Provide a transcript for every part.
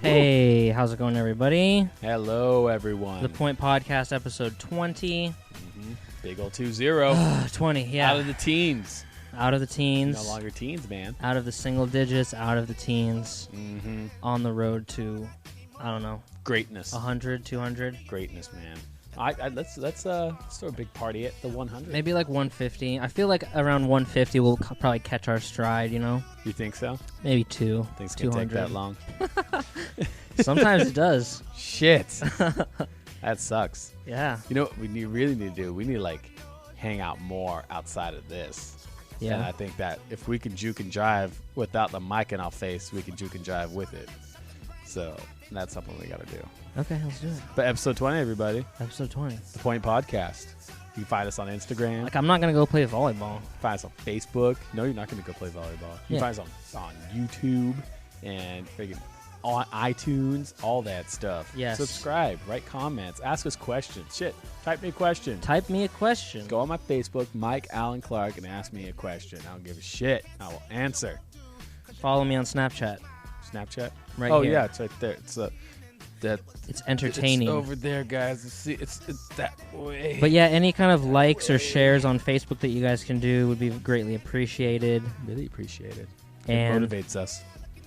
Hey, how's it going, everybody? Hello, everyone. The Point Podcast, episode 20. Big old 2-0. 20, yeah. Out of the teens. Out of the teens. No longer teens, man. Out of the single digits, out of the teens. Mm-hmm. On the road to, I don't know, Greatness. 100, 200. Greatness, man. Let's throw a big party at the 100. Maybe like 150. I feel like around 150 we'll probably catch our stride, you know? You think so? Maybe two. Things can take that long. Sometimes it does. Shit. That sucks. Yeah. You know what we really need to do? We need to, like, hang out more outside of this. Yeah. And I think that if we can juke and jive without the mic in our face, we can juke and jive with it. So that's something we got to do. Okay, let's do it. But episode 20, everybody. Episode 20. The Point Podcast. You can find us on Instagram. Like, I'm not going to go play volleyball. Find us on Facebook. No, you're not going to go play volleyball. You can find us on YouTube and freaking on iTunes, all that stuff. Yes. Subscribe, write comments, ask us questions. Shit, type me a question. Type me a question. Go on my Facebook, Mike Allen Clark, and ask me a question. I don't give a shit. I will answer. Follow me on Snapchat. Snapchat? Right oh, here. yeah, it's right there. It's entertaining. It's over there, guys. See, it's that way. But yeah, any kind of likes or shares on Facebook that you guys can do would be greatly appreciated. Really appreciate it. And it motivates us.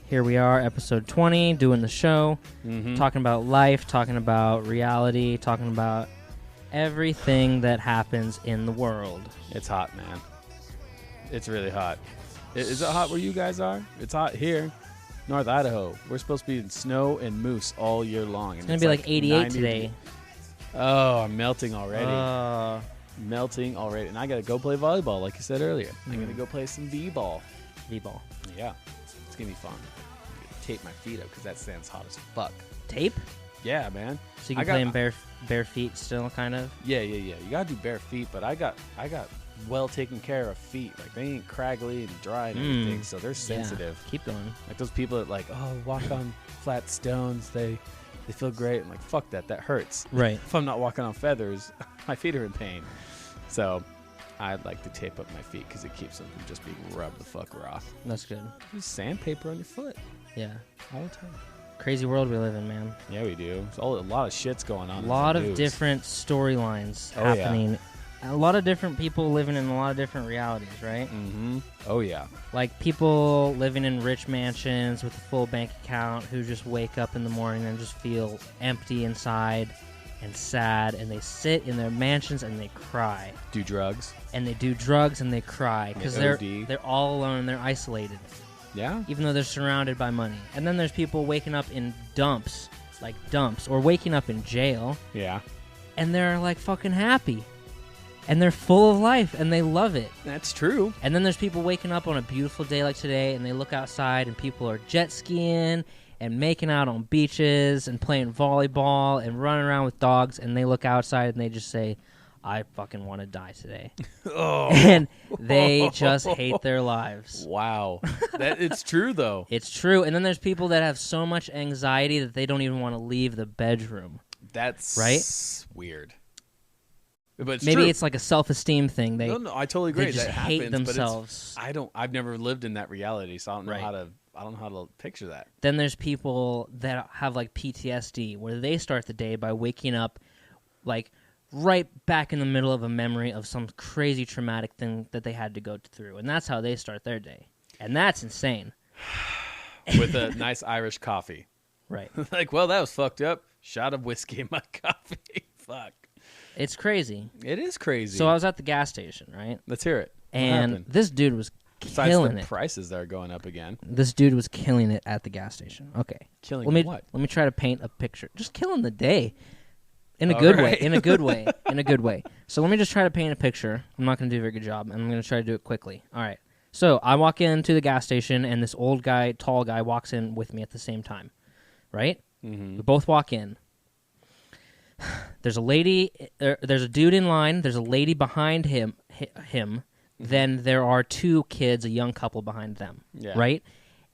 Here we are, episode 20, doing the show, talking about life, talking about reality, talking about everything that happens in the world. It's hot, man. It's really hot. Is it hot where you guys are? It's hot here. North Idaho. We're supposed to be in snow and moose all year long. It's going to be like 88 today. Oh, I'm melting already. Melting already. And I got to go play volleyball, like you said earlier. I'm going to go play some V-ball. V-ball. Yeah. It's going to be fun. I'm going to tape my feet up because that sand's hot as fuck. Tape? Yeah, man. So you can play in bare feet still, kind of? Yeah. You got to do bare feet, but I got well taken care of feet. Like, they ain't craggly and dry and everything, so they're sensitive. Yeah. Keep going. Like those people that like, oh, walk on flat stones, they feel great. I'm like, fuck that hurts. Right. If I'm not walking on feathers, my feet are in pain. So I'd like to tape up my feet because it keeps them from just being rubbed the fuck raw. That's good. Use sandpaper on your foot. Yeah. All the time. Crazy world we live in, man. Yeah, we do. There's a lot of shit's going on. A lot of different storylines happening. Yeah. A lot of different people living in a lot of different realities, right? Mm-hmm. Oh, yeah. Like people living in rich mansions with a full bank account who just wake up in the morning and just feel empty inside and sad, and they sit in their mansions and they cry. Do drugs. And they do drugs and they cry because they're all alone and they're isolated. Yeah. Even though they're surrounded by money. And then there's people waking up in dumps, or waking up in jail. Yeah. And they're like fucking happy. And they're full of life, and they love it. That's true. And then there's people waking up on a beautiful day like today, and they look outside, and people are jet skiing and making out on beaches and playing volleyball and running around with dogs, and they look outside, and they just say, I fucking want to die today. Oh. And they just hate their lives. Wow. It's true, though. It's true. And then there's people that have so much anxiety that they don't even want to leave the bedroom. That's right? Weird. But maybe it's like a self-esteem thing. No, I totally agree. They just hate happens, themselves. But I've never lived in that reality, so I don't know how to picture that. Then there's people that have like PTSD, where they start the day by waking up like right back in the middle of a memory of some crazy traumatic thing that they had to go through, and that's how they start their day, and that's insane. With a nice Irish coffee, right? Like, well, that was fucked up. Shot of whiskey in my coffee. Fuck. It's crazy. It is crazy. So I was at the gas station, right? Let's hear it. And this dude was Besides killing the it. prices that are going up again. This dude was killing it at the gas station. Okay. What? Let me try to paint a picture. Just killing the day. In a good way. In a good way. In a good way. So let me just try to paint a picture. I'm not going to do a very good job. I'm going to try to do it quickly. All right. So I walk into the gas station, and this old guy, tall guy, walks in with me at the same time. Right? Mm-hmm. We both walk in. There's a lady, there's a dude in line, there's a lady behind him, then there are two kids, a young couple behind them, right?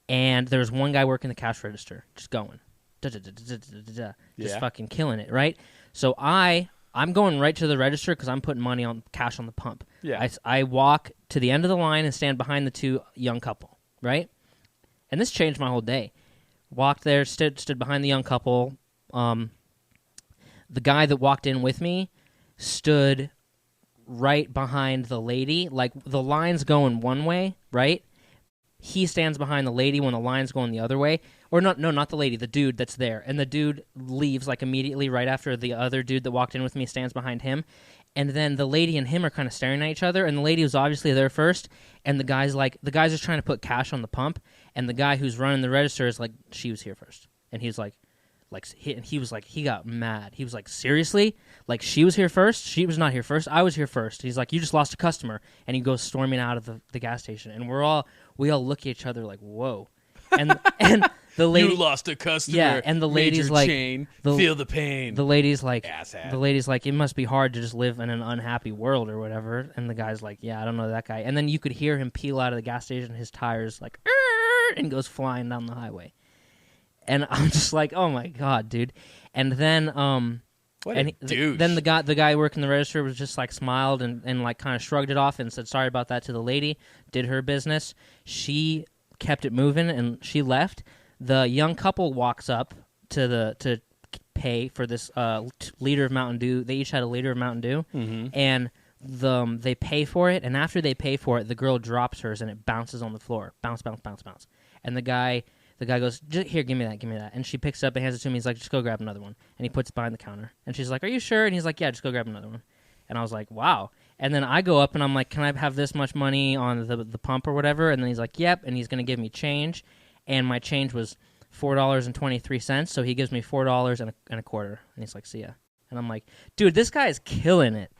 And there's one guy working the cash register, just going, just fucking killing it, right? So I'm going right to the register because I'm putting cash on the pump. Yeah. I walk to the end of the line and stand behind the two young couple, right? And this changed my whole day. Walked there, stood behind the young couple. The guy that walked in with me stood right behind the lady. Like, the line's going one way, right? He stands behind the lady when the line's going the other way. Or not the lady, the dude that's there. And the dude leaves, like, immediately right after the other dude that walked in with me stands behind him. And then the lady and him are kind of staring at each other, and the lady was obviously there first, and the guy's just trying to put cash on the pump, and the guy who's running the register is like, she was here first. And he's like, he got mad. He was like, seriously? Like, she was here first? She was not here first. I was here first. He's like, you just lost a customer. And he goes storming out of the gas station. And we all look at each other like, whoa. And the lady, you lost a customer. Yeah, and the lady's Major like, chain, feel the pain. The lady's like, asshat. The lady's like, it must be hard to just live in an unhappy world or whatever. And the guy's like, yeah, I don't know that guy. And then you could hear him peel out of the gas station, his tires like, and goes flying down the highway. And I'm just like, oh my god, dude. And then what a douche. Then the guy working the register was just like smiled and like kind of shrugged it off and said sorry about that to the lady, did her business. She kept it moving and she left. The young couple walks up to pay for this liter of Mountain Dew. They each had a liter of Mountain Dew, and they pay for it. And after they pay for it, the girl drops hers and it bounces on the floor, bounce, bounce, bounce, bounce. And the guy goes, here, give me that. And she picks it up and hands it to him. He's like, just go grab another one. And he puts it behind the counter. And she's like, are you sure? And he's like, yeah, just go grab another one. And I was like, wow. And then I go up and I'm like, can I have this much money on the pump or whatever? And then he's like, yep. And he's going to give me change. And my change was $4.23. So he gives me $4 and a quarter. And he's like, see ya. And I'm like, dude, this guy is killing it.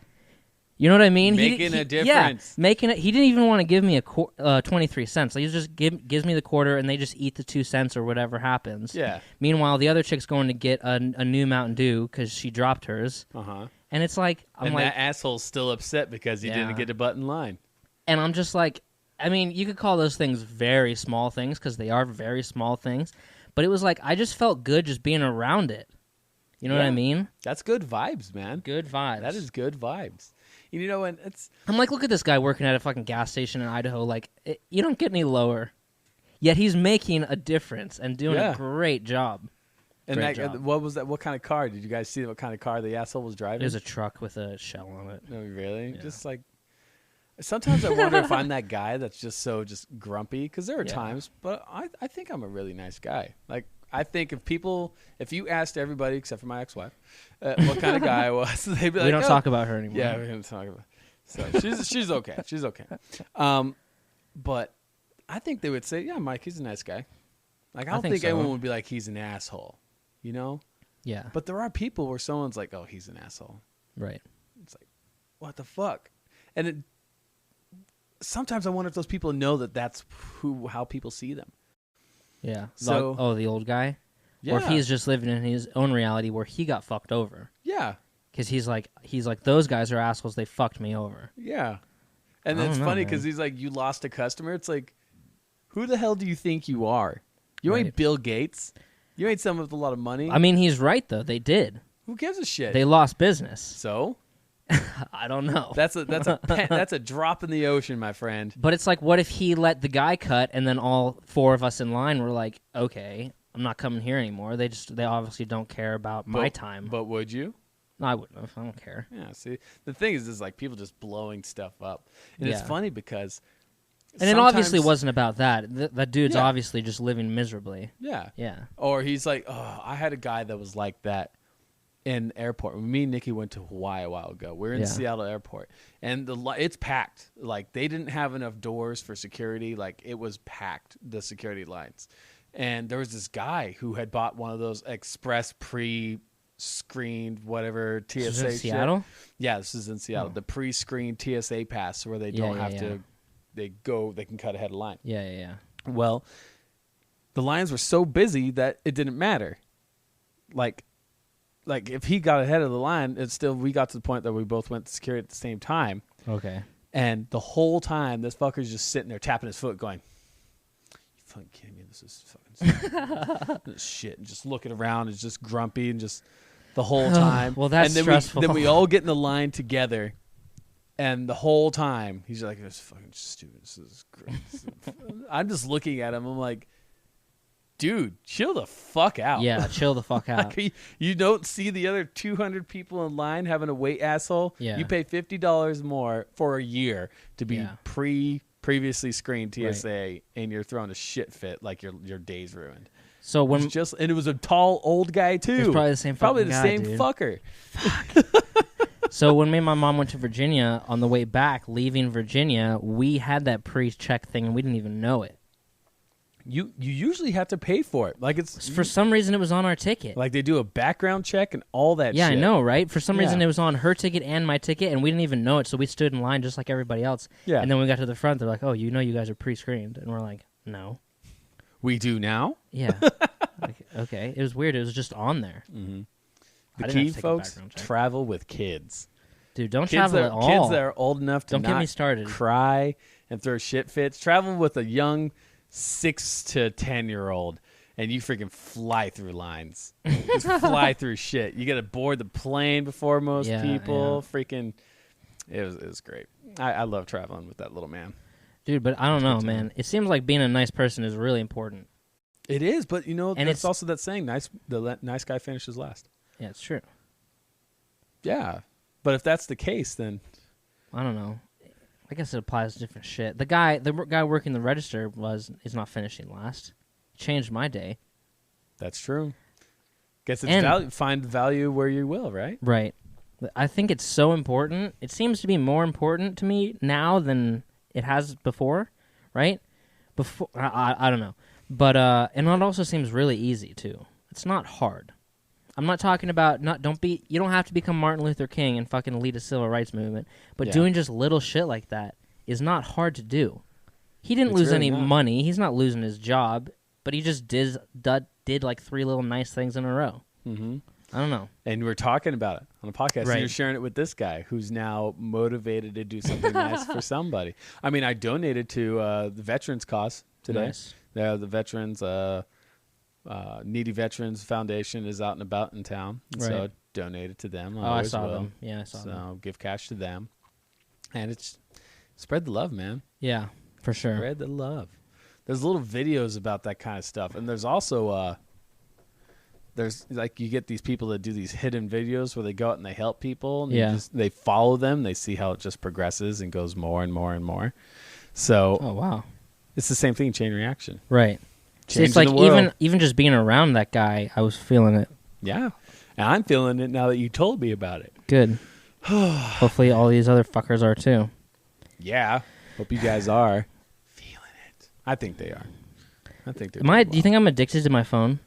You know what I mean? Making a difference. Yeah, making it. He didn't even want to give me 23 cents. Like, he just gives me the quarter, and they just eat the 2 cents or whatever happens. Yeah. Meanwhile, the other chick's going to get a new Mountain Dew because she dropped hers. And it's like, that asshole's still upset because he didn't get a butt in line. And I'm just like, I mean, you could call those things very small things because they are very small things. But it was like, I just felt good just being around it. You know what I mean? That's good vibes, man. Good vibes. That is good vibes. You know, and I'm like, look at this guy working at a fucking gas station in Idaho. Like, you don't get any lower. Yet he's making a difference and doing a great job. And what was that? What kind of car? Did you guys see what kind of car the asshole was driving? It was a truck with a shell on it. No, really? Yeah. Just like, sometimes I wonder if I'm that guy that's just grumpy. Because there are times, but I think I'm a really nice guy. Like, I think if you asked everybody except for my ex-wife what kind of guy I was, they'd be like, we don't talk about her anymore. Yeah, we don't talk about her. So she's okay. She's okay. But I think they would say, yeah, Mike, he's a nice guy. Like, I don't think anyone would be like, he's an asshole, you know? Yeah. But there are people where someone's like, oh, he's an asshole. Right. It's like, what the fuck? And sometimes I wonder if those people know that that's how people see them. Yeah. So, the old guy? Yeah. Or if he's just living in his own reality where he got fucked over. Yeah. Because he's like, those guys are assholes. They fucked me over. Yeah. And it's funny because he's like, you lost a customer. It's like, who the hell do you think you are? You ain't Bill Gates. You ain't someone with a lot of money. I mean, he's right, though. They did. Who gives a shit? They lost business. So? I don't know. That's a drop in the ocean, my friend. But it's like, what if he let the guy cut, and then all four of us in line were like, okay, I'm not coming here anymore. They obviously don't care about my time. But would you? No, I wouldn't have. I don't care. Yeah. See, the thing is like people just blowing stuff up, and it's funny because. And it obviously wasn't about that. That dude's obviously just living miserably. Yeah. Yeah. Or he's like, oh, I had a guy that was like that. In airport, me and Nikki went to Hawaii a while ago. We're in Seattle airport, and it's packed. Like, they didn't have enough doors for security. Like, it was packed, the security lines. And there was this guy who had bought one of those express pre-screened whatever TSA. This is in Seattle? Yeah, this is in Seattle. The pre-screened TSA pass where they don't have to. They can cut ahead of line. Yeah. Well, the lines were so busy that it didn't matter. Like if he got ahead of the line, we got to the point that we both went to security at the same time. Okay. And the whole time, this fucker's just sitting there tapping his foot going, you fucking kidding me? This is fucking this shit. And just looking around and just grumpy and just the whole time. Well, that's stressful. Then we all get in the line together. And the whole time, he's like, this is fucking stupid. This is great. I'm just looking at him. I'm like, dude, chill the fuck out. Yeah, chill the fuck out. Like, you don't see the other 200 people in line having to wait, asshole. Yeah. You pay $50 more for a year to be previously screened TSA, right. And you're throwing a shit fit like your day's ruined. So when and it was a tall old guy too. It's probably the same. Probably the guy, same dude. fucker. So when me and my mom went to Virginia, on the way back, leaving Virginia, we had that pre-check thing, and we didn't even know it. You usually have to pay for it. Like it's for some reason it was on our ticket. Like they do a background check and all that. Yeah, shit. I know, right? For some reason it was on her ticket and my ticket, and we didn't even know it. So we stood in line just like everybody else. Yeah. And then when we got to the front, they're like, "Oh, you know, you guys are pre-screened," and we're like, "No." We do now. Yeah. Like, okay. It was weird. It was just on there. Mm-hmm. The key, folks, travel with kids. Dude, don't travel at all. Kids that are old enough to don't get me started. Cry and throw shit fits. Travel with a young 6 to 10-year-old, and you freaking fly through lines. Just fly through shit. You got to board the plane before most people. Yeah. Freaking, it was great. I love traveling with that little man. Dude, but I don't know, man. It seems like being a nice person is really important. It is, but you know, and it's also that saying, the nice guy finishes last. Yeah, it's true. Yeah, but if that's the case, then I don't know. I guess it applies to different shit. The guy working the register is not finishing last. Changed my day. That's true. Guess it's value. Find value where you will, right? Right. I think it's so important. It seems to be more important to me now than it has before, right? Before I don't know, but and it also seems really easy too. It's not hard. I'm not talking about you don't have to become Martin Luther King and fucking lead a civil rights movement, but doing just little shit like that is not hard to do. He didn't lose any money. He's not losing his job, but he just did like 3 little nice things in a row. Mm-hmm. I don't know. And we're talking about it on a podcast. Right. And you're sharing it with this guy who's now motivated to do something nice for somebody. I mean, I donated to the Veterans Cause today. Nice. The Veterans Needy Veterans Foundation is out and about in town, so donated to them. I saw them. Yeah, I saw them. So give cash to them, and it's spread the love, man. Yeah, for sure. Spread the love. There's little videos about that kind of stuff, and there's also there's like you get these people that do these hidden videos where they go out and they help people, and they follow them. They see how it just progresses and goes more and more and more. So, oh wow, it's the same thing. Chain reaction, right? See, it's like even just being around that guy, I was feeling it. Yeah, and I'm feeling it now that you told me about it. Good. Hopefully all these other fuckers are too. Yeah. Hope you guys are feeling it. I think they are. I think they're. Do you think I'm addicted to my phone?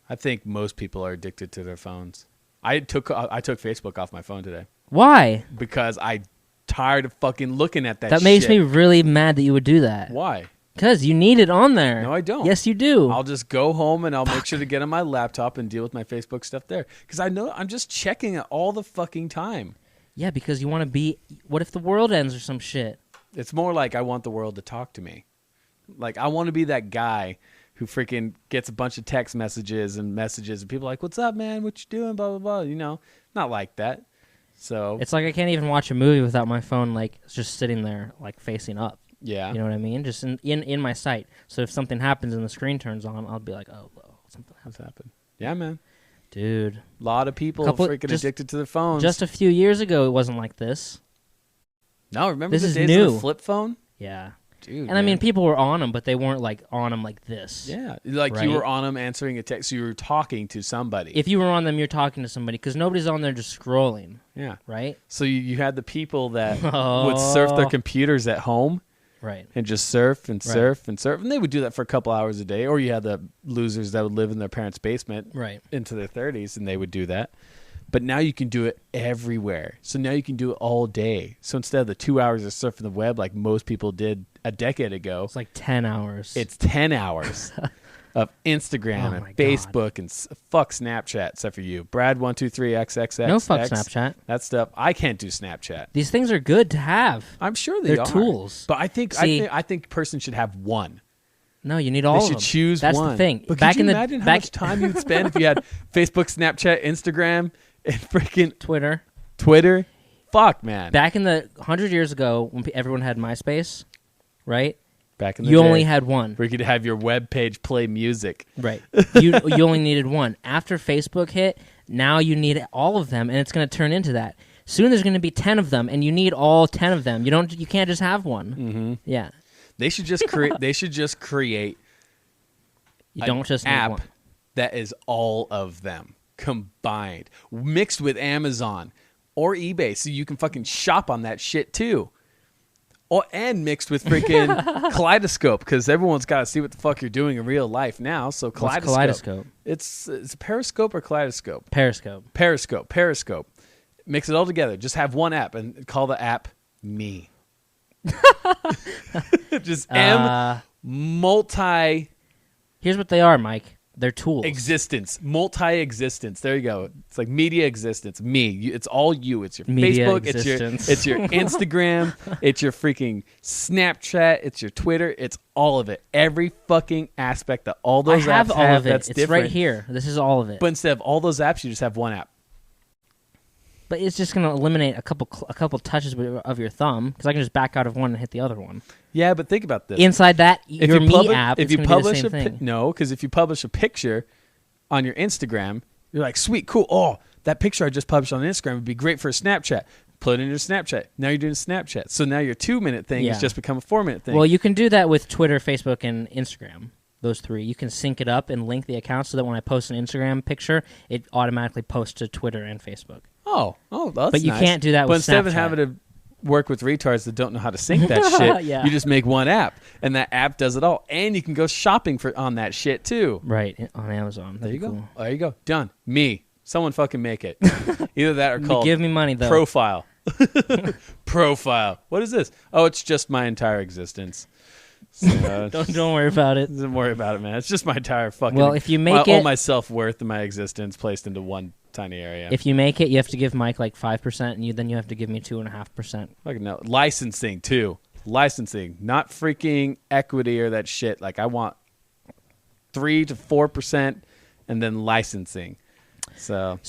I think most people are addicted to their phones. I took Facebook off my phone today. Why? Because I'm tired of fucking looking at that shit. That makes me really mad that you would do that. Why? Because you need it on there. No, I don't. Yes, you do. I'll just go home and I'll make sure to get on my laptop and deal with my Facebook stuff there. Because I know I'm just checking it all the fucking time. Yeah, because you want to be... What if the world ends or some shit? It's more like I want the world to talk to me. Like, I want to be that guy who freaking gets a bunch of text messages and people are like, what's up, man? What you doing? Blah, blah, blah. You know, not like that. So it's like I can't even watch a movie without my phone, like, just sitting there, like, facing up. Yeah. You know what I mean? Just in my sight. So if something happens and the screen turns on, I'll be like, oh, something happened. Yeah, man. Dude. A lot of people are freaking addicted to their phones. Just a few years ago, it wasn't like this. No, remember the days of the flip phone? Yeah. Dude, and I mean, people were on them, but they weren't like on them like this. Yeah. Like you were on them answering a text. So you were talking to somebody. If you were on them, you're talking to somebody because nobody's on there just scrolling. Yeah. Right? So you had the people that would surf their computers at home. Right. And just surf and surf and surf. And they would do that for a couple hours a day. Or you had the losers that would live in their parents' basement into their 30s, and they would do that. But now you can do it everywhere. So now you can do it all day. So instead of the 2 hours of surfing the web like most people did a decade ago. It's like 10 hours. It's 10 hours of Instagram and Facebook and fuck Snapchat, except for you. Brad123XXX. No fuck Snapchat. That stuff. I can't do Snapchat. These things are good to have. I'm sure they're tools. But I think person should have one. No, you need all of them. They should choose one. That's the thing. But could you imagine how much time you'd spend if you had Facebook, Snapchat, Instagram, and freaking Twitter? Fuck, man. Back in the 100 years ago when everyone had MySpace, right? Back in the You day, only had one. where you could have your web page play music. Right. You only needed one. After Facebook hit, now you need all of them, and it's going to turn into that. Soon there's going to be 10 of them, and you need all 10 of them. You can't just have one. Mm-hmm. Yeah. They should just create. They should just create. You don't just need app one. that is all of them combined, mixed with Amazon or eBay, so you can fucking shop on that shit too. And mixed with freaking Kaleidoscope, because everyone's got to see what the fuck you're doing in real life now. So Kaleidoscope. What's Kaleidoscope? It's Periscope or Kaleidoscope? Periscope. Periscope. Mix it all together. Just have one app and call the app Me. Just multi. Here's what they are, Mike. They're tools. Existence. Multi-existence. There you go. It's like media existence. Me. It's all you. It's your Media Facebook. existence. It's your Instagram. It's your freaking Snapchat. It's your Twitter. It's all of it. Every fucking aspect that all those I have apps all have of it. that's It's different. right here. This is all of it. But instead of all those apps, you just have one app. But it's just going to eliminate a couple touches of your thumb, because I can just back out of one and hit the other one. Yeah, but think about this. Inside that, your Me app, if it's you going to be the publish same thing. no, because if you publish a picture on your Instagram, you're like, sweet, cool. Oh, that picture I just published on Instagram would be great for a Snapchat. Put it in your Snapchat. Now you're doing Snapchat. So now your 2-minute thing has just become a 4-minute thing. Well, you can do that with Twitter, Facebook, and Instagram. Those three. You can sync it up and link the accounts so that when I post an Instagram picture, it automatically posts to Twitter and Facebook. Oh, that's But you nice. can't do that but with instead Snapchat. of having to work with retards that don't know how to sync that shit, Yeah. you just make one app, and that app does it all. And you can go shopping on that shit too. Right, on Amazon. There you go. Cool. There you go. Done. Me. Someone fucking make it. Either that or call. Give me money though. Profile. Profile. What is this? Oh, it's just my entire existence. So, Don't worry about it. don't worry about it, man. It's just my entire fucking. Well, if you make all it, my self-worth and my existence placed into one tiny area. if you make it, you have to give Mike like 5%, and then you have to give me 2.5%. Fucking no. Licensing too. Licensing, not freaking equity or that shit. Like I want 3 to 4%, and then licensing. So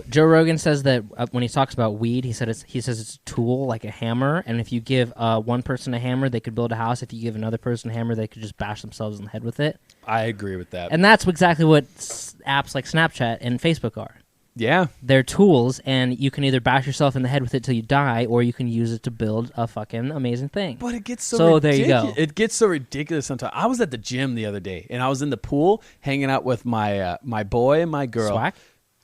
Joe Rogan says that when he talks about weed, he says it's a tool like a hammer, and if you give one person a hammer, they could build a house. If you give another person a hammer, they could just bash themselves in the head with it. I agree with that. And that's exactly what apps like Snapchat and Facebook are. Yeah. They're tools, and you can either bash yourself in the head with it till you die, or you can use it to build a fucking amazing thing. But it gets so So ridiculous. there you go. It gets so ridiculous sometimes. I was at the gym the other day, and I was in the pool hanging out with my my boy and my girl. Swack?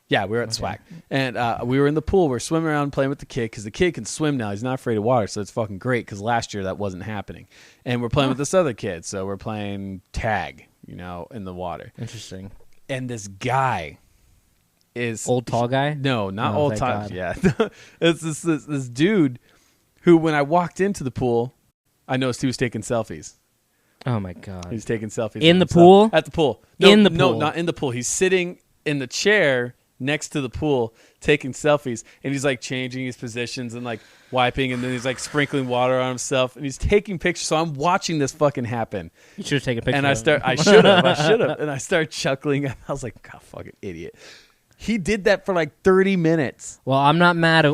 Yeah, we were at SWAC. And we were in the pool. We're swimming around playing with the kid because the kid can swim now. He's not afraid of water, so it's fucking great because last year that wasn't happening. And we're playing with this other kid, so we're playing tag, in the water. Interesting. And this guy is... Old tall guy? No, not Oh, old thank tall. God. Yeah. It's this dude who, when I walked into the pool, I noticed he was taking selfies. Oh, my God. He's taking selfies. In of the himself. pool? At the pool. In the No, pool. not in the pool. He's sitting in the chair next to the pool taking selfies, and he's like changing his positions and like wiping, and then he's like sprinkling water on himself, and he's taking pictures. So I'm watching this fucking happen. You should have taken a picture And of it. I should have. And I start chuckling. I was like, God, fucking idiot. He did that for like 30 minutes. Well, I'm not mad at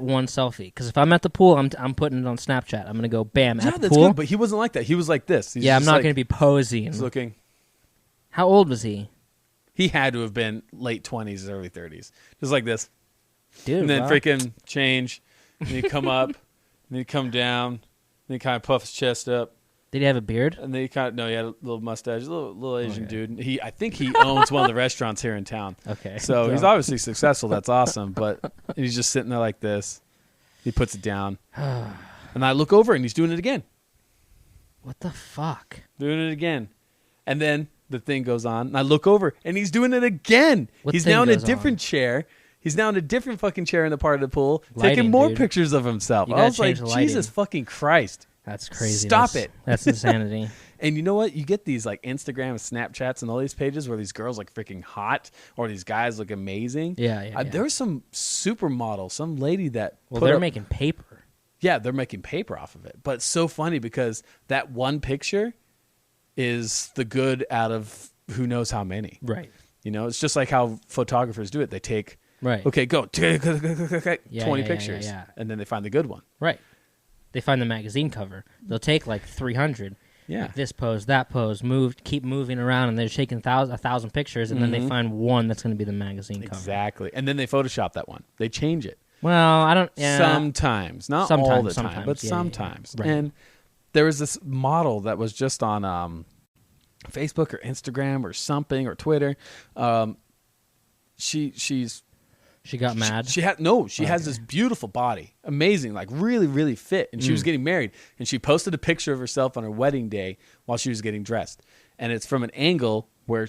one selfie, because if I'm at the pool, I'm putting it on Snapchat. I'm gonna go bam Yeah, at the that's pool. good, but he wasn't like that. He was like this. He's Yeah, I'm just not like- gonna be posing. He's looking. How old was he, He had to have been late 20s, early 30s. Just like this. dude? And then wow. freaking change. And then you come up. And then you come down. And then you kind of puff his chest up. Did he have a beard? And then he kind of, no, he had a little mustache. A little Asian Okay. dude. I think he owns one of the restaurants here in town. Okay. So he's obviously successful. That's awesome. But he's just sitting there like this. He puts it down. And I look over and he's doing it again. What the fuck? Doing it again. And then the thing goes on. And I look over and he's doing it again. What He's thing now in a goes different on? chair. He's now in a different fucking chair in the part of the pool, Lighting, taking more dude. pictures of himself. You I gotta was like, change the lighting. Jesus fucking Christ. That's crazy. Stop it. That's insanity. And you know what? You get these like Instagram and Snapchats and all these pages where these girls look freaking hot or these guys look amazing. Yeah. There was some supermodel, some lady that Well, put they're up- making paper. Yeah, they're making paper off of it. But it's so funny because that one picture is the good out of who knows how many. Right. It's just like how photographers do it. They take, Right. okay, go, 20 yeah, pictures, yeah. and then they find the good one. Right. They find the magazine cover. They'll take like 300, Yeah. Like this pose, that pose, keep moving around, and they're taking 1,000 pictures, and then they find one that's going to be the magazine cover. Exactly. And then they Photoshop that one. They change it. Well, I don't. Yeah. Sometimes, not all the time, but yeah, sometimes. Yeah. Right. And there was this model that was just on Facebook or Instagram or something or Twitter. She got mad. She has this beautiful body, amazing, like really, really fit. And she was getting married, and she posted a picture of herself on her wedding day while she was getting dressed. And it's from an angle where,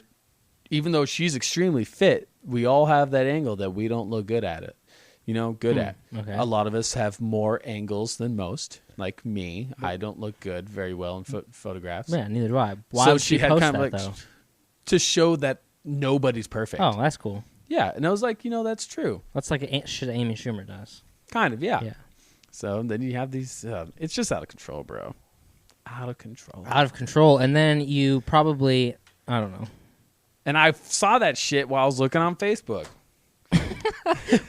even though she's extremely fit, we all have that angle that we don't look good at it. At. Okay. A lot of us have more angles than most. Like me, I don't look good very well in photographs. Yeah, neither do I. Why so would she had post kind of that, like though? To show that nobody's perfect. Oh, that's cool. Yeah, and I was like, that's true. That's like shit Amy Schumer does. Kind of, yeah. Yeah. So then you have these. It's just out of control, bro. Out of control. And then you probably, I don't know. And I saw that shit while I was looking on Facebook.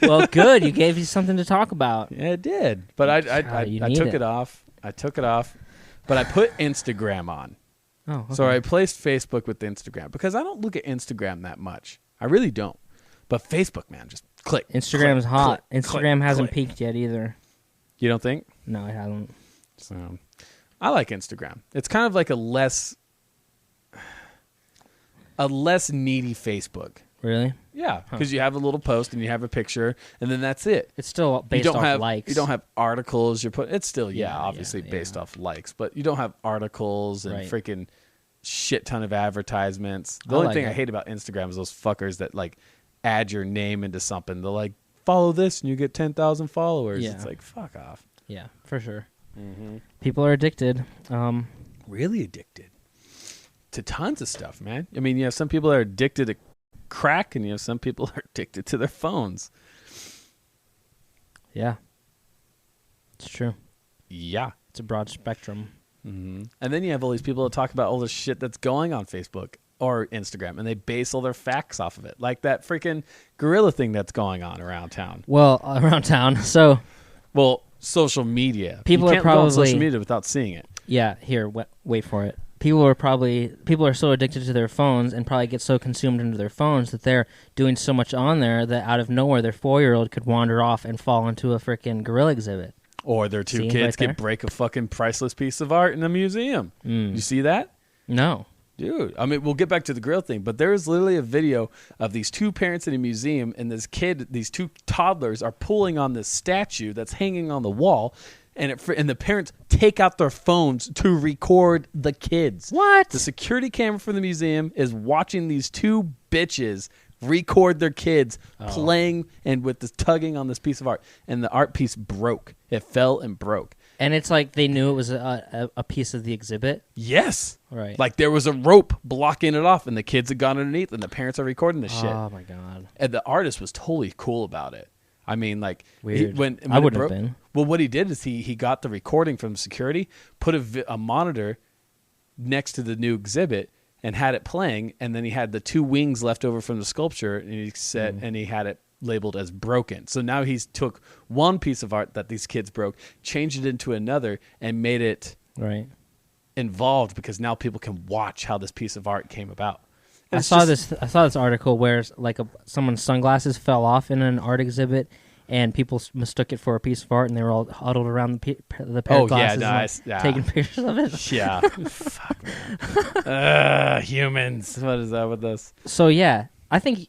Well, good. You gave you something to talk about. Yeah, it did. But I took it off. I took it off. But I put Instagram on. Oh, okay. So I replaced Facebook with Instagram because I don't look at Instagram that much. I really don't. But Facebook, man, just click. Instagram's hot. Click, Instagram hasn't click. peaked yet either. You don't think? No, it hasn't. So I like Instagram. It's kind of like a less needy Facebook. Really? Yeah, because you have a little post and you have a picture, and then that's it. It's still based off likes. You don't have articles. It's still, obviously yeah. based off likes, but you don't have articles and freaking shit ton of advertisements. The only thing I hate about Instagram is those fuckers that like add your name into something. They're like, follow this and you get 10,000 followers. Yeah. It's like, fuck off. Yeah, for sure. Mm-hmm. People are addicted. Really addicted to tons of stuff, man. I mean, some people are addicted to crack, and some people are addicted to their phones. Yeah, it's true. Yeah, it's a broad spectrum. Mm-hmm. And then you have all these people that talk about all the shit that's going on Facebook or Instagram, and they base all their facts off of it, like that freaking gorilla thing that's going on around town. Well, around town, so social media. People you can't are probably go on social media without seeing it. Yeah, here, wait for it. People are so addicted to their phones and probably get so consumed into their phones that they're doing so much on there that out of nowhere their 4-year-old could wander off and fall into a freaking gorilla exhibit. Or their two kids could break a fucking priceless piece of art in a museum. You see that? No. Dude, I mean, we'll get back to the grill thing, but there is literally a video of these two parents in a museum, and these two toddlers are pulling on this statue that's hanging on the wall, and the parents take out their phones to record the kids. What? The security camera from the museum is watching these two bitches record their kids playing and with this tugging on this piece of art, and the art piece broke. It fell and broke. And it's like they knew it was a piece of the exhibit? Yes. Right. Like there was a rope blocking it off, and the kids had gone underneath, and the parents are recording this shit. Oh, my God. And the artist was totally cool about it. I mean, like... Weird. When I wouldn't have been. Well, what he did is he got the recording from security, put a monitor next to the new exhibit, and had it playing, and then he had the two wings left over from the sculpture, and he had it labeled as broken. So now he's took one piece of art that these kids broke, changed it into another, and made it involved because now people can watch how this piece of art came about. I saw this article where like someone's sunglasses fell off in an art exhibit, and people mistook it for a piece of art, and they were all huddled around the pair of glasses, taking pictures of it. Yeah, fuck, man. Humans. What is that with us? So yeah, I think.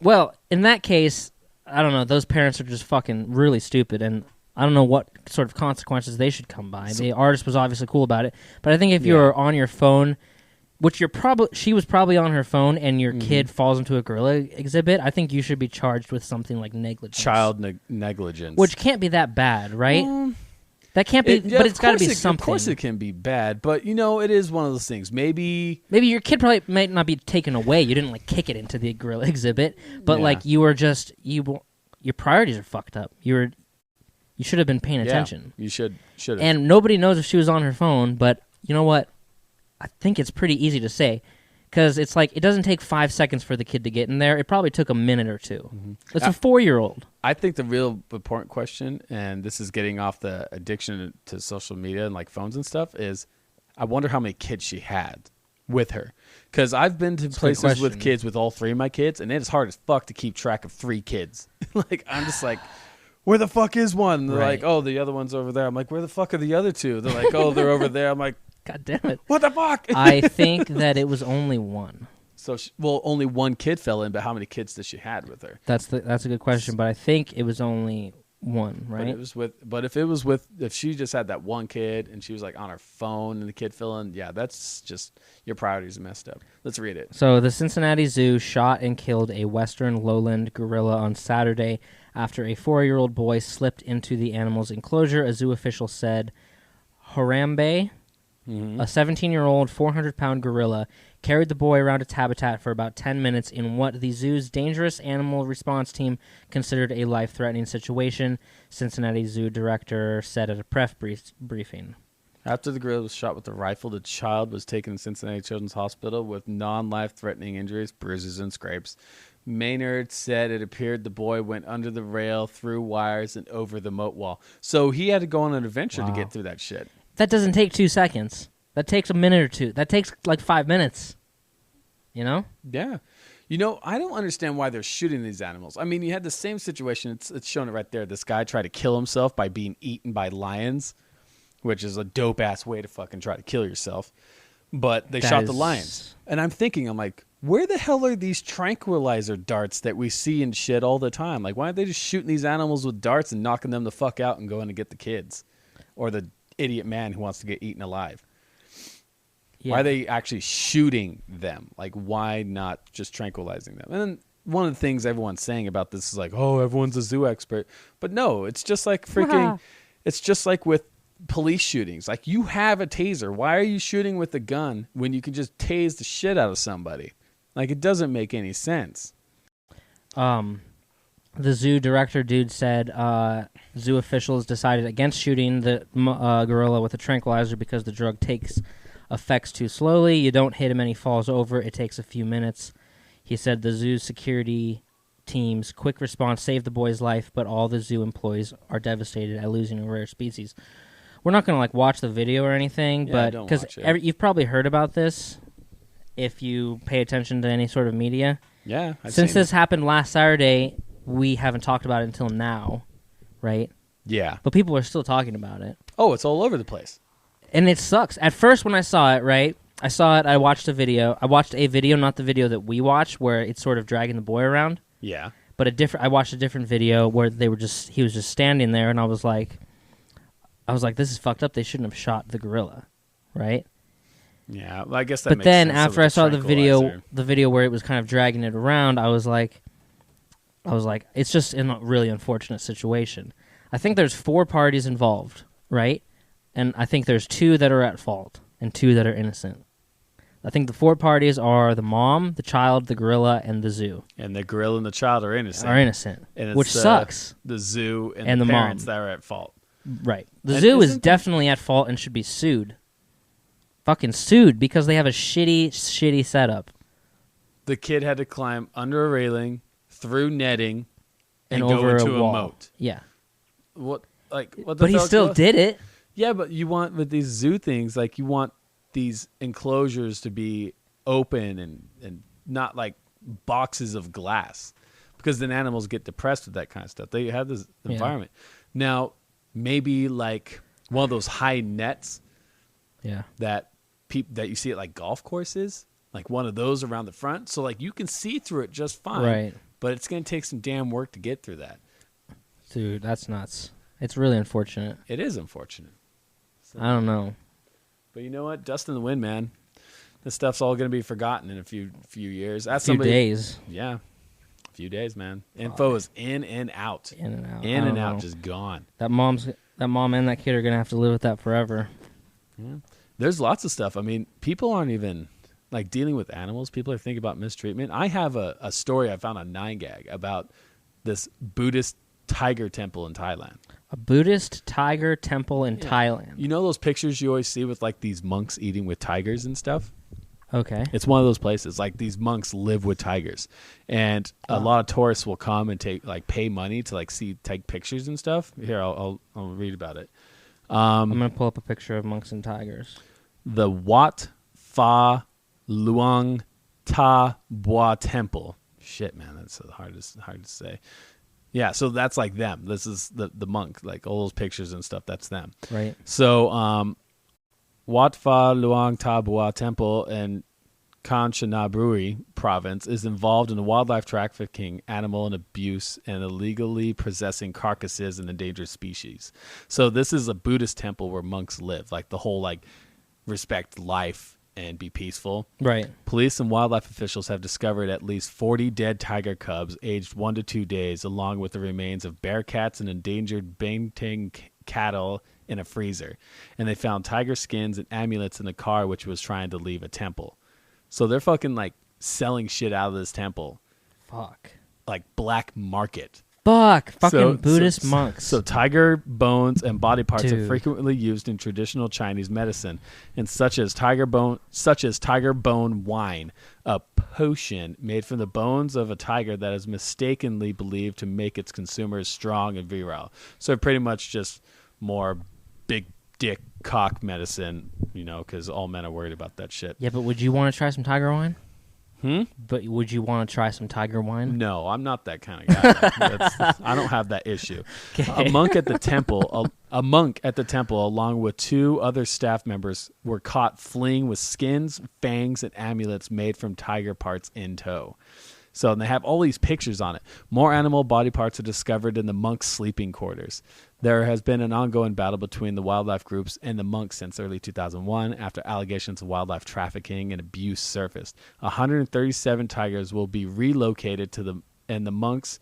Well, in that case, I don't know. Those parents are just fucking really stupid, and I don't know what sort of consequences they should come by. The artist was obviously cool about it, but I think if you're on your phone, which she was probably on her phone, and your kid falls into a gorilla exhibit, I think you should be charged with something like negligence. Child negligence. Which can't be that bad, right? That can't be, but it's got to be something. Of course it can be bad, but, it is one of those things. Maybe your kid probably might not be taken away. You didn't, kick it into the gorilla exhibit, but, you were just, your priorities are fucked up. You should have been paying attention. You should have. And nobody knows if she was on her phone, but you know what? I think it's pretty easy to say, because it's like it doesn't take 5 seconds for the kid to get in there. It probably took a minute or two. It's a 4-year-old. I think the real important question, and this is getting off the addiction to social media and phones and stuff, is I wonder how many kids she had with her. Because I've been to places with kids with all 3 of my kids, and it's hard as fuck to keep track of 3 kids. Like, I'm just like, where the fuck is one? They're like, oh, the other one's over there. I'm like, where the fuck are the other 2? They're like, oh, they're over there. I'm like, God damn it. What the fuck? I think that it was only 1. So, only 1 kid fell in, but how many kids does she had with her? That's a good question, but I think it was only 1, right? If she just had that 1 kid and she was like on her phone and the kid fell in, yeah, that's just, your priorities are messed up. Let's read it. So the Cincinnati Zoo shot and killed a western lowland gorilla on Saturday after a 4-year-old boy slipped into the animal's enclosure, a zoo official said. Harambe, a 17-year-old, 400-pound gorilla, carried the boy around its habitat for about 10 minutes in what the zoo's dangerous animal response team considered a life-threatening situation, Cincinnati Zoo director said at a press briefing. After the gorilla was shot with a rifle, the child was taken to Cincinnati Children's Hospital with non-life-threatening injuries, bruises, and scrapes. Maynard said it appeared the boy went under the rail, through wires, and over the moat wall. So he had to go on an adventure to get through that shit. That doesn't take 2 seconds. That takes a minute or 2. That takes like 5 minutes. You know? Yeah. You know, I don't understand why they're shooting these animals. I mean, you had the same situation. It's showing it right there. This guy tried to kill himself by being eaten by lions, which is a dope-ass way to fucking try to kill yourself. But they shot the lions. And I'm like, where the hell are these tranquilizer darts that we see and shit all the time? Like, why aren't they just shooting these animals with darts and knocking them the fuck out and going to get the kids? Or the idiot man who wants to get eaten alive? Yeah. Why are they actually shooting them? Like, why not just tranquilizing them? And then one of the things everyone's saying about this is like, oh, everyone's a zoo expert. But no, it's just like freaking, it's just like with police shootings. Like, you have a taser. Why are you shooting with a gun when you can just tase the shit out of somebody? Like, it doesn't make any sense. The zoo director dude said zoo officials decided against shooting the gorilla with a tranquilizer because the drug takes effects too slowly. You don't hit him and he falls over. It takes a few minutes. He said the zoo's security team's quick response saved the boy's life, but all the zoo employees are devastated at losing a rare species. We're not going to watch the video or anything, but because you've probably heard about this if you pay attention to any sort of media. Yeah. Since this happened last Saturday, we haven't talked about it until now, right? Yeah. But people are still talking about it. Oh, it's all over the place. And it sucks. At first when I saw it, right, I watched a video. I watched a video, not the video that we watched, where it's sort of dragging the boy around. Yeah. But I watched a different video where he was just standing there, and I was like, this is fucked up. They shouldn't have shot the gorilla, right? Yeah, well, I guess that but makes then sense after I saw the video where it was kind of dragging it around, I was like, it's just a really unfortunate situation. I think there's 4 parties involved, right? And I think there's 2 that are at fault and 2 that are innocent. I think the 4 parties are the mom, the child, the gorilla, and the zoo. And the gorilla and the child are innocent. And which sucks. The zoo and the parents that are at fault. Right. The zoo is definitely at fault and should be sued. Fucking sued because they have a shitty setup. The kid had to climb under a railing, through netting, and go over into a moat. Yeah. What the But he still did it. Yeah, but you want, with these zoo things, you want these enclosures to be open and not like boxes of glass, because then animals get depressed with that kind of stuff. They have this environment. Now, maybe like one of those high nets that you see at golf courses, like one of those around the front. So you can see through it just fine. Right. But it's going to take some damn work to get through that. Dude, that's nuts. It's really unfortunate. It is unfortunate. So, I don't know. But you know what? Dust in the wind, man. This stuff's all going to be forgotten in a few years. A few days. Yeah. A few days, man. Info is in and out. In and out. In and out, just gone. That mom and that kid are going to have to live with that forever. Yeah. There's lots of stuff. I mean, people aren't even dealing with animals. People are thinking about mistreatment. I have a story I found on 9gag about this Buddhist tiger temple in Thailand. A Buddhist tiger temple in Thailand. You know those pictures you always see with these monks eating with tigers and stuff? Okay. It's one of those places. These monks live with tigers, and a lot of tourists will come and pay money to take pictures and stuff. Here, I'll read about it. I'm gonna pull up a picture of monks and tigers. the Wat Pha Luang Ta Bua Temple. Shit, man, that's hard to say. Yeah, so that's like them. This is the monk, like all those pictures and stuff. That's them. Right. So, Wat Pha Luang Ta Bua Temple in Kanchanaburi province is involved in wildlife trafficking, animal and abuse, and illegally possessing carcasses and endangered species. So this is a Buddhist temple where monks live, like the whole like respect life and be peaceful. Right. Police and wildlife officials have discovered at least 40 dead tiger cubs aged 1 to 2 days, along with the remains of bear cats and endangered Bangtang cattle in a freezer. And they found tiger skins and amulets in a car which was trying to leave a temple. So they're fucking like selling shit out of this temple. Fuck. Like black market. Fuck. Fucking Buddhist monks. So tiger bones and body parts Dude. are frequently used in traditional Chinese medicine, and such as tiger bone wine, a potion made from the bones of a tiger that is mistakenly believed to make its consumers strong and virile. So pretty much just more big dick cock medicine, you know, because all men are worried about that shit. Yeah, but would you want to try some tiger wine? But would you want to try some tiger wine? No, I'm not that kind of guy. I don't have that issue. Okay. A monk at the temple, along with 2 other staff members, were caught fleeing with skins, fangs, and amulets made from tiger parts in tow. So they have all these pictures on it. More animal body parts are discovered in the monks' sleeping quarters. There has been an ongoing battle between the wildlife groups and the monks since early 2001 after allegations of wildlife trafficking and abuse surfaced. 137 tigers will be relocated and the monks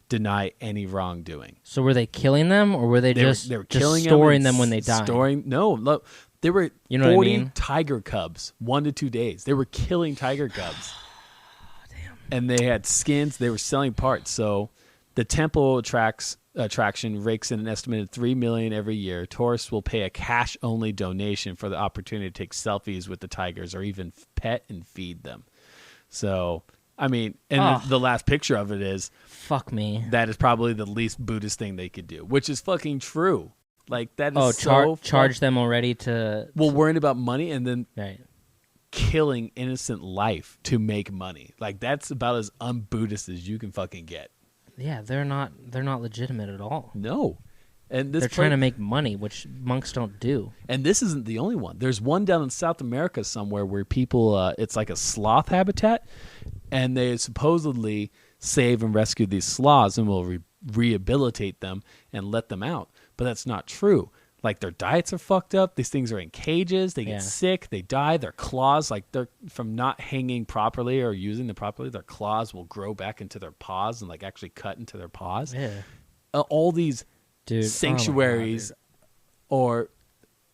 deny any wrongdoing. So were they killing them, or were they just killing storing them when they died? No, look, there were 40 what I mean? tiger cubs, 1 to 2 days. They were killing tiger cubs. Damn. And they had skins. They were selling parts. So the temple attraction rakes in an estimated $3 million every year. Tourists will pay a cash-only donation for the opportunity to take selfies with the tigers or even pet and feed them. So, I mean, and the last picture of it is, fuck me. That is probably the least Buddhist thing they could do, which is fucking true. Like that is charge them already to. Well, worrying about money and then right. killing innocent life to make money. Like that's about as un-Buddhist as you can fucking get. Yeah, they're not legitimate at all. No. And they're trying to make money, which monks don't do. And this isn't the only one. There's one down in South America somewhere where people, it's like a sloth habitat, and they supposedly save and rescue these sloths and will rehabilitate them and let them out. But that's not true. Like their diets are fucked up. These things are in cages. They get sick. They die. Their claws, like they're from not hanging properly or using them properly, their claws will grow back into their paws and like actually cut into their paws. Yeah. All these sanctuaries or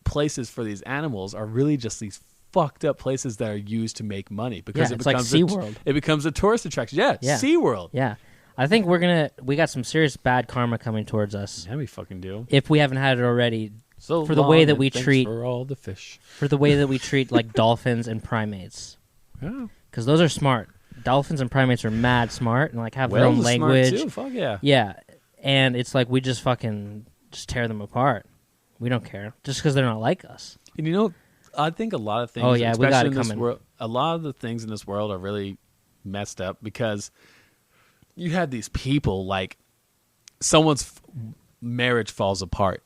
places for these animals are really just these fucked up places that are used to make money because it becomes like SeaWorld. It becomes a tourist attraction. Yeah. SeaWorld. Yeah. I think we got some serious bad karma coming towards us. Yeah, we fucking do. If we haven't had it already. So for the way that we treat for all the fish. For the way that we treat like dolphins and primates. Yeah. Because those are smart. Dolphins and primates are mad smart and like have their own language. Smart too. Fuck yeah. Yeah. And it's like we just fucking just tear them apart. We don't care. Just because they're not like us. And you know, I think a lot of things we got it coming. A lot of the things in this world are really messed up because you had these people like someone's marriage falls apart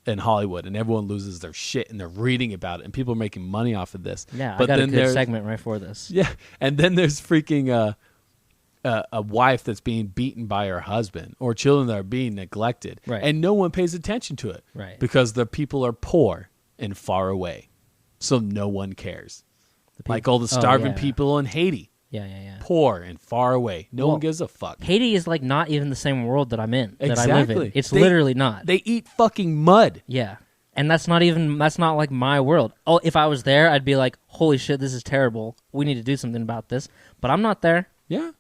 in Hollywood and everyone loses their shit and they're reading about it and people are making money off of this. Yeah, but I got a good segment right for this. Yeah, and then there's freaking a wife that's being beaten by her husband or children that are being neglected. Right. And no one pays attention to it. Right. Because the people are poor and far away. So no one cares. Like all the starving people in Haiti. Yeah. Poor and far away. No one gives a fuck. Haiti is like not even the same world that I'm in, that I live in. It's literally not. They eat fucking mud. Yeah. And that's not like my world. Oh, if I was there, I'd be like, holy shit, this is terrible. We need to do something about this. But I'm not there. Yeah.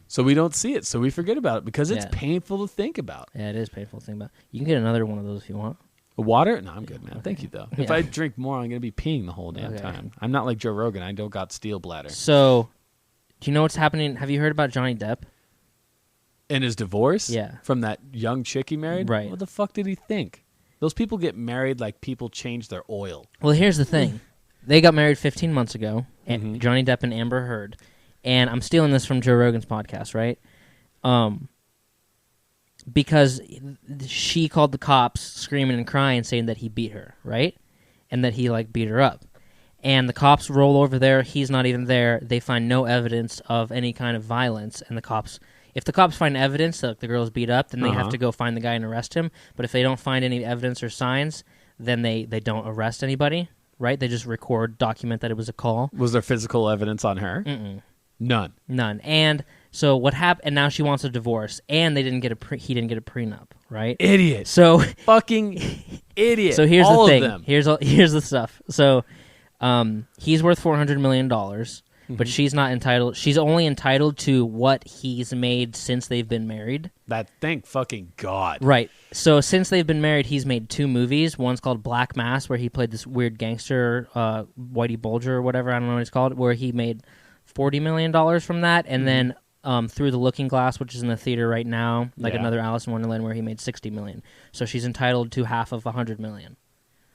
So we don't see it. So we forget about it because it's painful to think about. Yeah, it is painful to think about. You can get another one of those if you want. Water? No, I'm good, man. Okay. Thank you, though. If I drink more, I'm going to be peeing the whole damn time. I'm not like Joe Rogan. I don't got steel bladder. So... do you know what's happening? Have you heard about Johnny Depp? And his divorce? Yeah. From that young chick he married? Right. What the fuck did he think? Those people get married like people change their oil. Well, here's the thing. they got married 15 months ago, and Johnny Depp and Amber Heard. And I'm stealing this from Joe Rogan's podcast, right? Because she called the cops screaming and crying, saying that he beat her, right? And that he, like, beat her up. And the cops roll over there. He's not even there. They find no evidence of any kind of violence. And the cops, if the cops find evidence that the girl's beat up, then they have to go find the guy and arrest him. But if they don't find any evidence or signs, then they don't arrest anybody, right? They just document that it was a call. Was there physical evidence on her? Mm-mm. None. And so what happened? And now she wants a divorce, and he didn't get a prenup, right? Idiot. So fucking idiot. So here's all the thing. Of them. Here's the stuff. So he's worth $400 million, but she's not entitled. She's only entitled to what he's made since they've been married. Thank fucking God. Right. So since they've been married, he's made 2 movies. One's called Black Mass, where he played this weird gangster, Whitey Bulger or whatever. I don't know what it's called, where he made $40 million from that. And then Through the Looking Glass, which is in the theater right now, another Alice in Wonderland, where he made $60 million. So she's entitled to half of $100 million.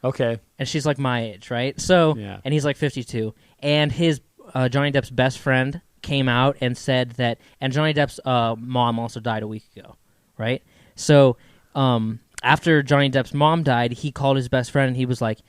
Okay. And she's like my age, right? So, and he's like 52. And his Johnny Depp's best friend came out and said that, and Johnny Depp's mom also died a week ago, right? So after Johnny Depp's mom died, he called his best friend and he was like,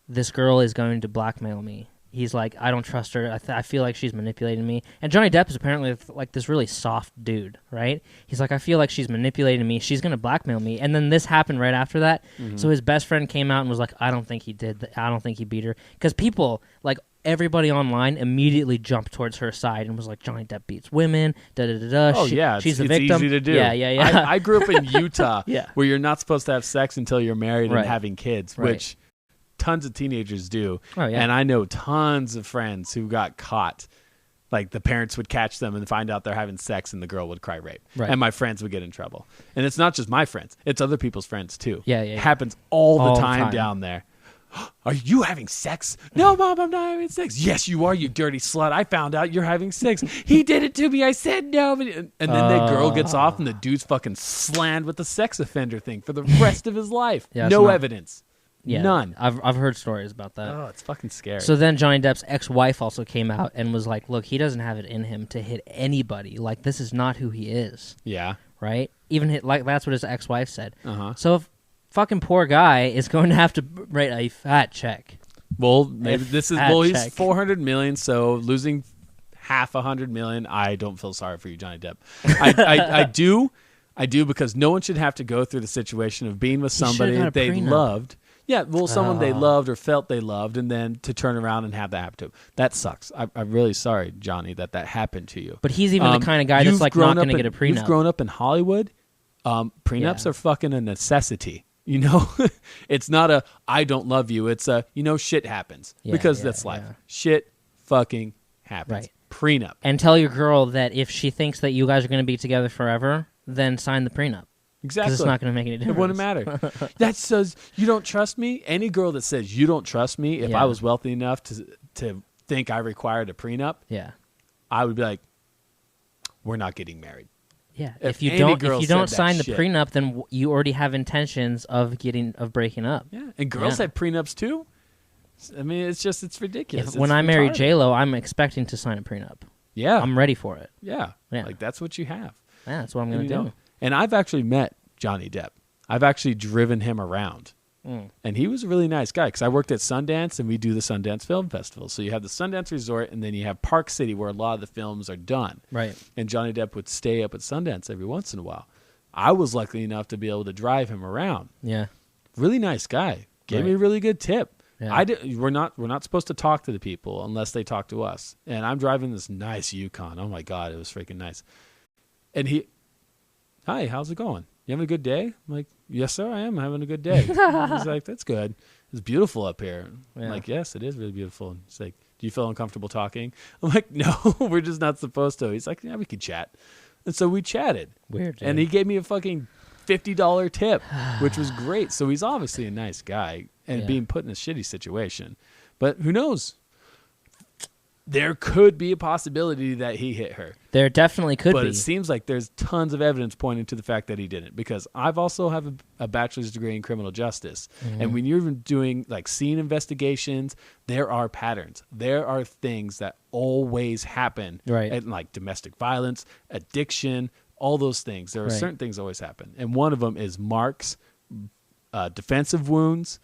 this girl is going to blackmail me. He's like, I don't trust her. I feel like she's manipulating me. And Johnny Depp is apparently like this really soft dude, right? He's like, I feel like she's manipulating me. She's going to blackmail me. And then this happened right after that. So his best friend came out and was like, I don't think he did. I don't think he beat her. Because people, like everybody online, immediately jumped towards her side and was like, Johnny Depp beats women, da-da-da-da. Oh, she's the it's victim. Easy to do. Yeah. I grew up in Utah Yeah. where you're not supposed to have sex until you're married and Right. having kids, Right. which tons of teenagers do. Oh, yeah. And I know tons of friends who got caught. Like the parents would catch them and find out they're having sex and the girl would cry rape. Right. And my friends would get in trouble. And it's not just my friends. It's other people's friends too. Yeah. It happens all All the the time time. down there. Are you having sex? No, Mom, I'm not having sex. Yes, you are, you dirty slut. I found out you're having sex. He did it to me. I said no. And then the girl gets off and the dude's fucking slammed with the sex offender thing for the rest of his life. Yeah, no evidence. Yeah. None. I've heard stories about that. Oh, it's fucking scary. So then Johnny Depp's ex-wife also came out and was like, look, he doesn't have it in him to hit anybody. Like, this is not who he is. Yeah. Right? Even like that's what his ex-wife said. Uh-huh. So if fucking poor guy is going to have to write a fat check. Well, maybe this is Fat he's check. $400 million, so losing half $100 million, I don't feel sorry for you, Johnny Depp. I do because no one should have to go through the situation of being with somebody got a they prenup. loved. Yeah, well, someone they loved or felt they loved, and then to turn around and have that happen to them. That sucks. I'm really sorry, Johnny, that happened to you. But he's even the kind of guy that's like not going to get a prenup. You've grown up in Hollywood. Prenups are fucking a necessity. You know, it's not a I don't love you. It's a shit happens because that's life. Yeah. Shit fucking happens. Right. Prenup. And tell your girl that if she thinks that you guys are going to be together forever, then sign the prenup. Exactly. Because it's not going to make any difference. It wouldn't matter. That says you don't trust me. Any girl that says you don't trust me, if I was wealthy enough to think I required a prenup, I would be like, we're not getting married. Yeah. If If you don't sign the prenup, then you already have intentions of breaking up. Yeah. And girls have prenups too. I mean, it's ridiculous. When I marry J-Lo, I'm expecting to sign a prenup. Yeah. I'm ready for it. Yeah. Yeah. Like that's what you have. Yeah, that's what I'm going to do. And I've actually met Johnny Depp. I've actually driven him around. And he was a really nice guy because I worked at Sundance and we do the Sundance Film Festival. So you have the Sundance Resort and then you have Park City where a lot of the films are done. Right. And Johnny Depp would stay up at Sundance every once in a while. I was lucky enough to be able to drive him around. Yeah. Really nice guy. Gave me a really good tip. Yeah. We're not supposed to talk to the people unless they talk to us. And I'm driving this nice Yukon. Oh my God, it was freaking nice. And hi, how's it going? You having a good day? I'm like, yes, sir, I am having a good day. He's like, that's good. It's beautiful up here. I'm like, yes, it is really beautiful. He's like, do you feel uncomfortable talking? I'm like, no, we're just not supposed to. He's like, yeah, we could chat. And so we chatted. Weird. Dude. And he gave me a fucking $50 tip, which was great. So he's obviously a nice guy and being put in a shitty situation. But who knows? there could be a possibility that he hit her. There definitely could be. But it seems like there's tons of evidence pointing to the fact that he didn't, because I've also have a bachelor's degree in criminal justice. Mm-hmm. And when you're doing like scene investigations, there are patterns. There are things that always happen. Right. And like domestic violence, addiction, all those things. There are certain things that always happen. And one of them is marks, defensive wounds,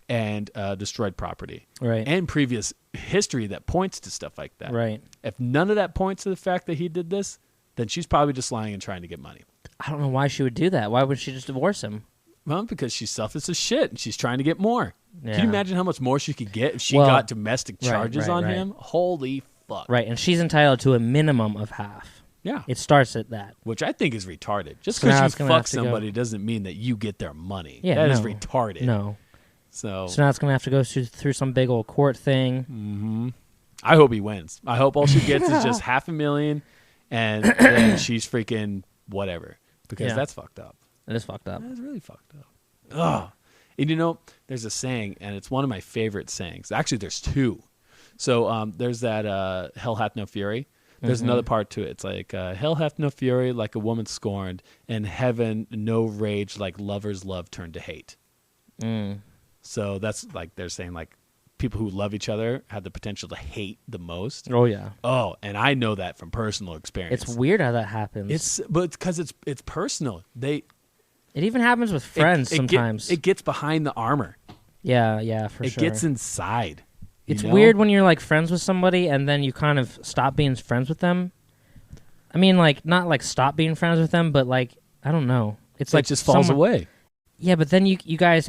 and destroyed property. Right. And previous history that points to stuff like that. Right. If none of that points to the fact that he did this, then she's probably just lying and trying to get money. I don't know why she would do that. Why would she just divorce him? Well, because she's selfish as shit and she's trying to get more. Yeah. Can you imagine how much more she could get if she got domestic charges on him? Holy fuck. Right, and she's entitled to a minimum of half. Yeah. It starts at that. Which I think is retarded. Just because you fuck somebody doesn't mean that you get their money. Yeah, that is retarded. No. So now it's going to have to go through some big old court thing. Mm-hmm. I hope he wins. I hope all she gets is just $500,000 and then she's freaking whatever. Because that's fucked up. It is fucked up. That's really fucked up. Ugh. And you know, there's a saying, and it's one of my favorite sayings. Actually, there's two. So there's that hell hath no fury. There's another part to it. It's like, hell hath no fury like a woman scorned, and heaven no rage like lovers' love turned to hate. Mm. So that's like they're saying like people who love each other have the potential to hate the most. Oh, yeah. Oh, and I know that from personal experience. It's weird how that happens. But because it's personal. It even happens with friends sometimes. It gets behind the armor. Yeah, for sure. It gets inside. It's weird when you're like friends with somebody and then you kind of stop being friends with them. I mean, like not like stop being friends with them, but like I don't know. It's like it just falls away. Yeah, but then you guys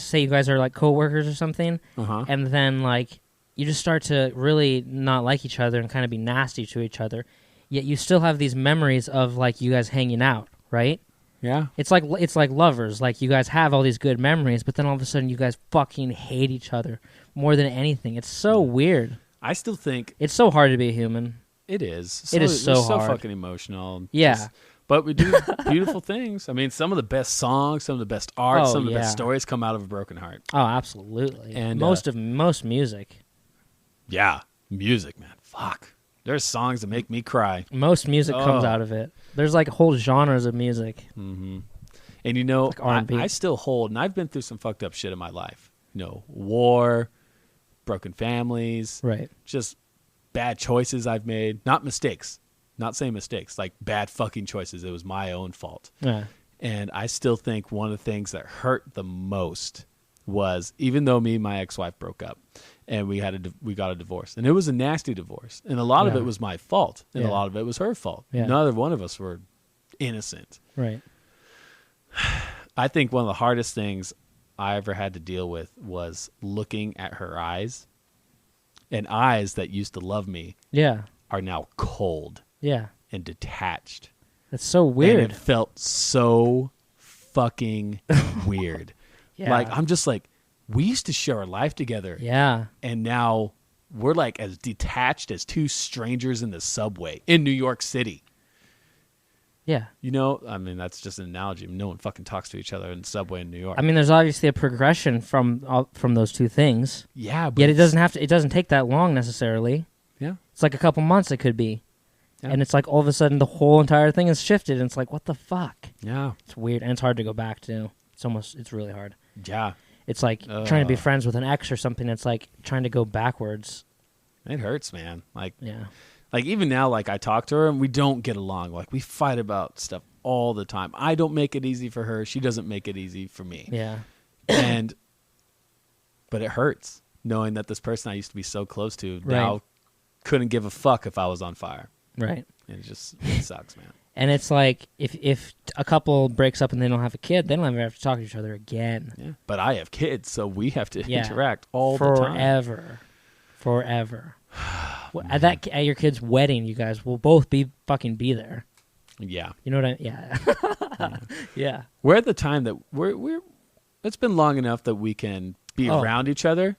say you guys are like coworkers or something, and then like you just start to really not like each other and kind of be nasty to each other. Yet you still have these memories of like you guys hanging out, right? Yeah. It's like lovers. Like you guys have all these good memories, but then all of a sudden you guys fucking hate each other more than anything. It's so weird. I still think it's so hard to be a human. It is. It is so hard. So fucking emotional. Yeah. But we do beautiful things. I mean, some of the best songs, some of the best art, some of the best stories come out of a broken heart. Oh, absolutely. And most music. Yeah, music, man. Fuck. There's songs that make me cry. Most music comes out of it. There's like whole genres of music. Mm-hmm. And you know, like I still hold, and I've been through some fucked up shit in my life. You know, war, broken families, right? Just bad choices I've made. Not mistakes. Not saying mistakes. Like bad fucking choices. It was my own fault. Yeah. And I still think one of the things that hurt the most was, even though me and my ex-wife broke up, and we got a divorce, and it was a nasty divorce, and a lot of it was my fault, and a lot of it was her fault. Yeah. Neither one of us were innocent. Right. I think one of the hardest things I ever had to deal with was looking at her eyes, and eyes that used to love me are now cold and detached. That's so weird. And it felt so fucking weird. Yeah. Like, I'm just like, we used to share our life together. Yeah. And now we're like as detached as two strangers in the subway in New York City. Yeah. You know, I mean, that's just an analogy. No one fucking talks to each other in the subway in New York. I mean, there's obviously a progression from those two things. Yeah. But yet it doesn't take that long necessarily. Yeah. It's like a couple months it could be. Yeah. And it's like all of a sudden the whole entire thing has shifted and it's like, what the fuck? Yeah. It's weird and it's hard to go back to. It's really hard. Yeah. It's like trying to be friends with an ex or something. It's like trying to go backwards. It hurts, man. Like, yeah. Like even now, like I talk to her and we don't get along. Like we fight about stuff all the time. I don't make it easy for her. She doesn't make it easy for me. Yeah. But it hurts knowing that this person I used to be so close to now couldn't give a fuck if I was on fire. Right. And it sucks, man. And it's like if a couple breaks up and they don't have a kid, they don't ever have to talk to each other again. Yeah. But I have kids, so we have to interact all the time. Forever. At your kid's wedding, you guys will both be there. Yeah. You know what yeah. Yeah. We're at the time that we're it's been long enough that we can be around each other,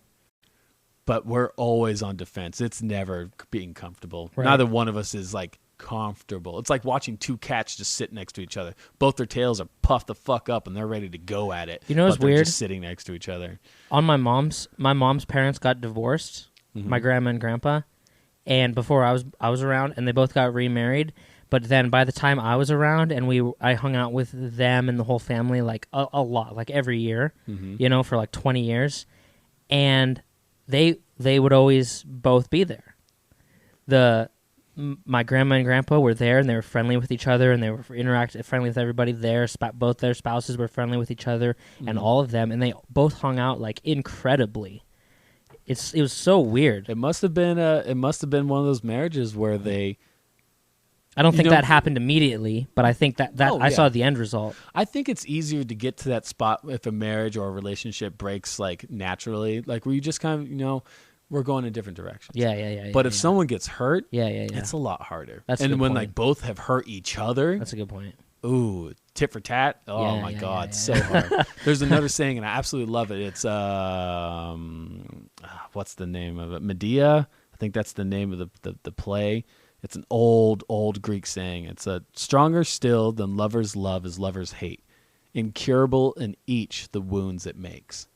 but we're always on defense. It's never being comfortable. Right. Neither one of us is like comfortable. It's like watching two cats just sit next to each other. Both their tails are puffed the fuck up and they're ready to go at it. You know what's weird? Just sitting next to each other. On my mom's parents got divorced. Mm-hmm. My grandma and grandpa. and before I was around, and they both got remarried. But then by the time I was around, and I hung out with them and the whole family like a lot, like every year, for like 20 years, and they would always both be there. My grandma and grandpa were there, and they were friendly with each other, and they were friendly with everybody there. Both their spouses were friendly with each other, and all of them, and they both hung out like incredibly. It was so weird. It must have been one of those marriages where they. I don't think that happened immediately, but I think that I saw the end result. I think it's easier to get to that spot if a marriage or a relationship breaks like naturally, like where you just kind of we're going in different directions. Yeah. But if someone gets hurt, yeah, it's a lot harder. That's and a good when point. like both have hurt each other, That's a good point. Ooh, tit for tat. Oh my God, so hard. There's another saying, and I absolutely love it. It's what's the name of it? Medea. I think that's the name of the play. It's an old Greek saying. It's stronger still than lovers' love is lovers' hate, incurable in each the wounds it makes.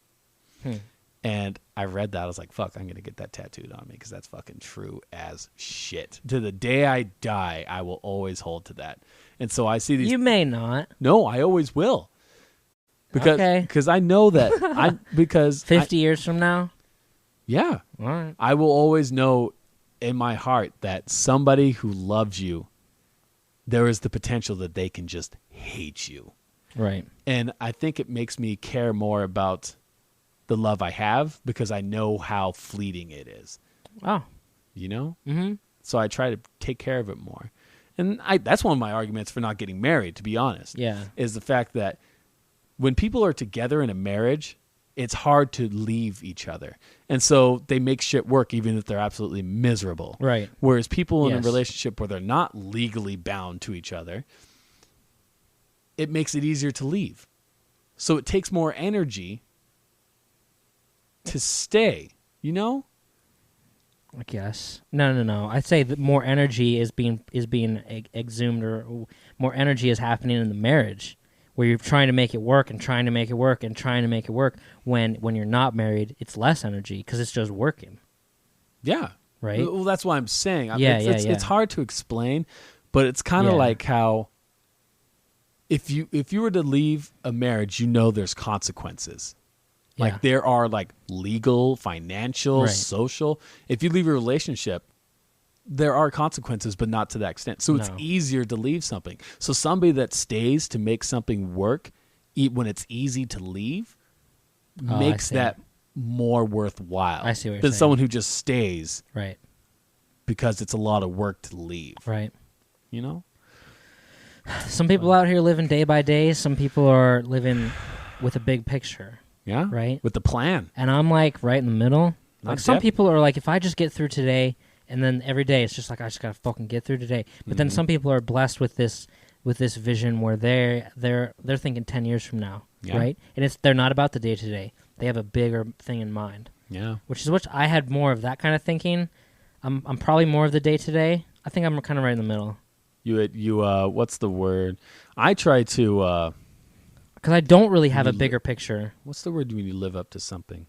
And I read that. I was like, fuck, I'm going to get that tattooed on me because that's fucking true as shit. To the day I die, I will always hold to that. And so I see these. You may not. No, I always will. Because I know that. Because 50 years from now? Yeah. All right. I will always know in my heart that somebody who loves you, there is the potential that they can just hate you. Right. And I think it makes me care more about the love I have because I know how fleeting it is. Oh. Mm-hmm. So I try to take care of it more. And that's one of my arguments for not getting married, to be honest. Yeah. Is the fact that when people are together in a marriage, it's hard to leave each other. And so they make shit work even if they're absolutely miserable. Right. Whereas people in a relationship where they're not legally bound to each other, it makes it easier to leave. So it takes more energy to stay, I guess. No. I'd say that more energy is being exhumed, or more energy is happening in the marriage, where you're trying to make it work and trying to make it work and trying to make it work. When you're not married, it's less energy because it's just working. Yeah. Right? Well, that's what I'm saying. It's hard to explain, but it's kind of like how if you were to leave a marriage, there's consequences. Like there are like legal, financial, social. If you leave a relationship, there are consequences, but not to that extent. So it's easier to leave something. So somebody that stays to make something work, when it's easy to leave, makes that more worthwhile. I see what you're than saying. someone who just stays, right? Because it's a lot of work to leave, right? Some people out here living day by day. Some people are living with a big picture. Yeah, right. With the plan, and I'm like right in the middle. Like some people are like, if I just get through today. And then every day it's just like I just gotta fucking get through today. But then some people are blessed with this vision where they're thinking 10 years from now, right? And they're not about the day to day. They have a bigger thing in mind. Yeah. Which I had more of that kind of thinking. I'm probably more of the day to day. I think I'm kind of right in the middle. You what's the word? I try to because I don't really have a bigger picture. What's the word when you live up to something?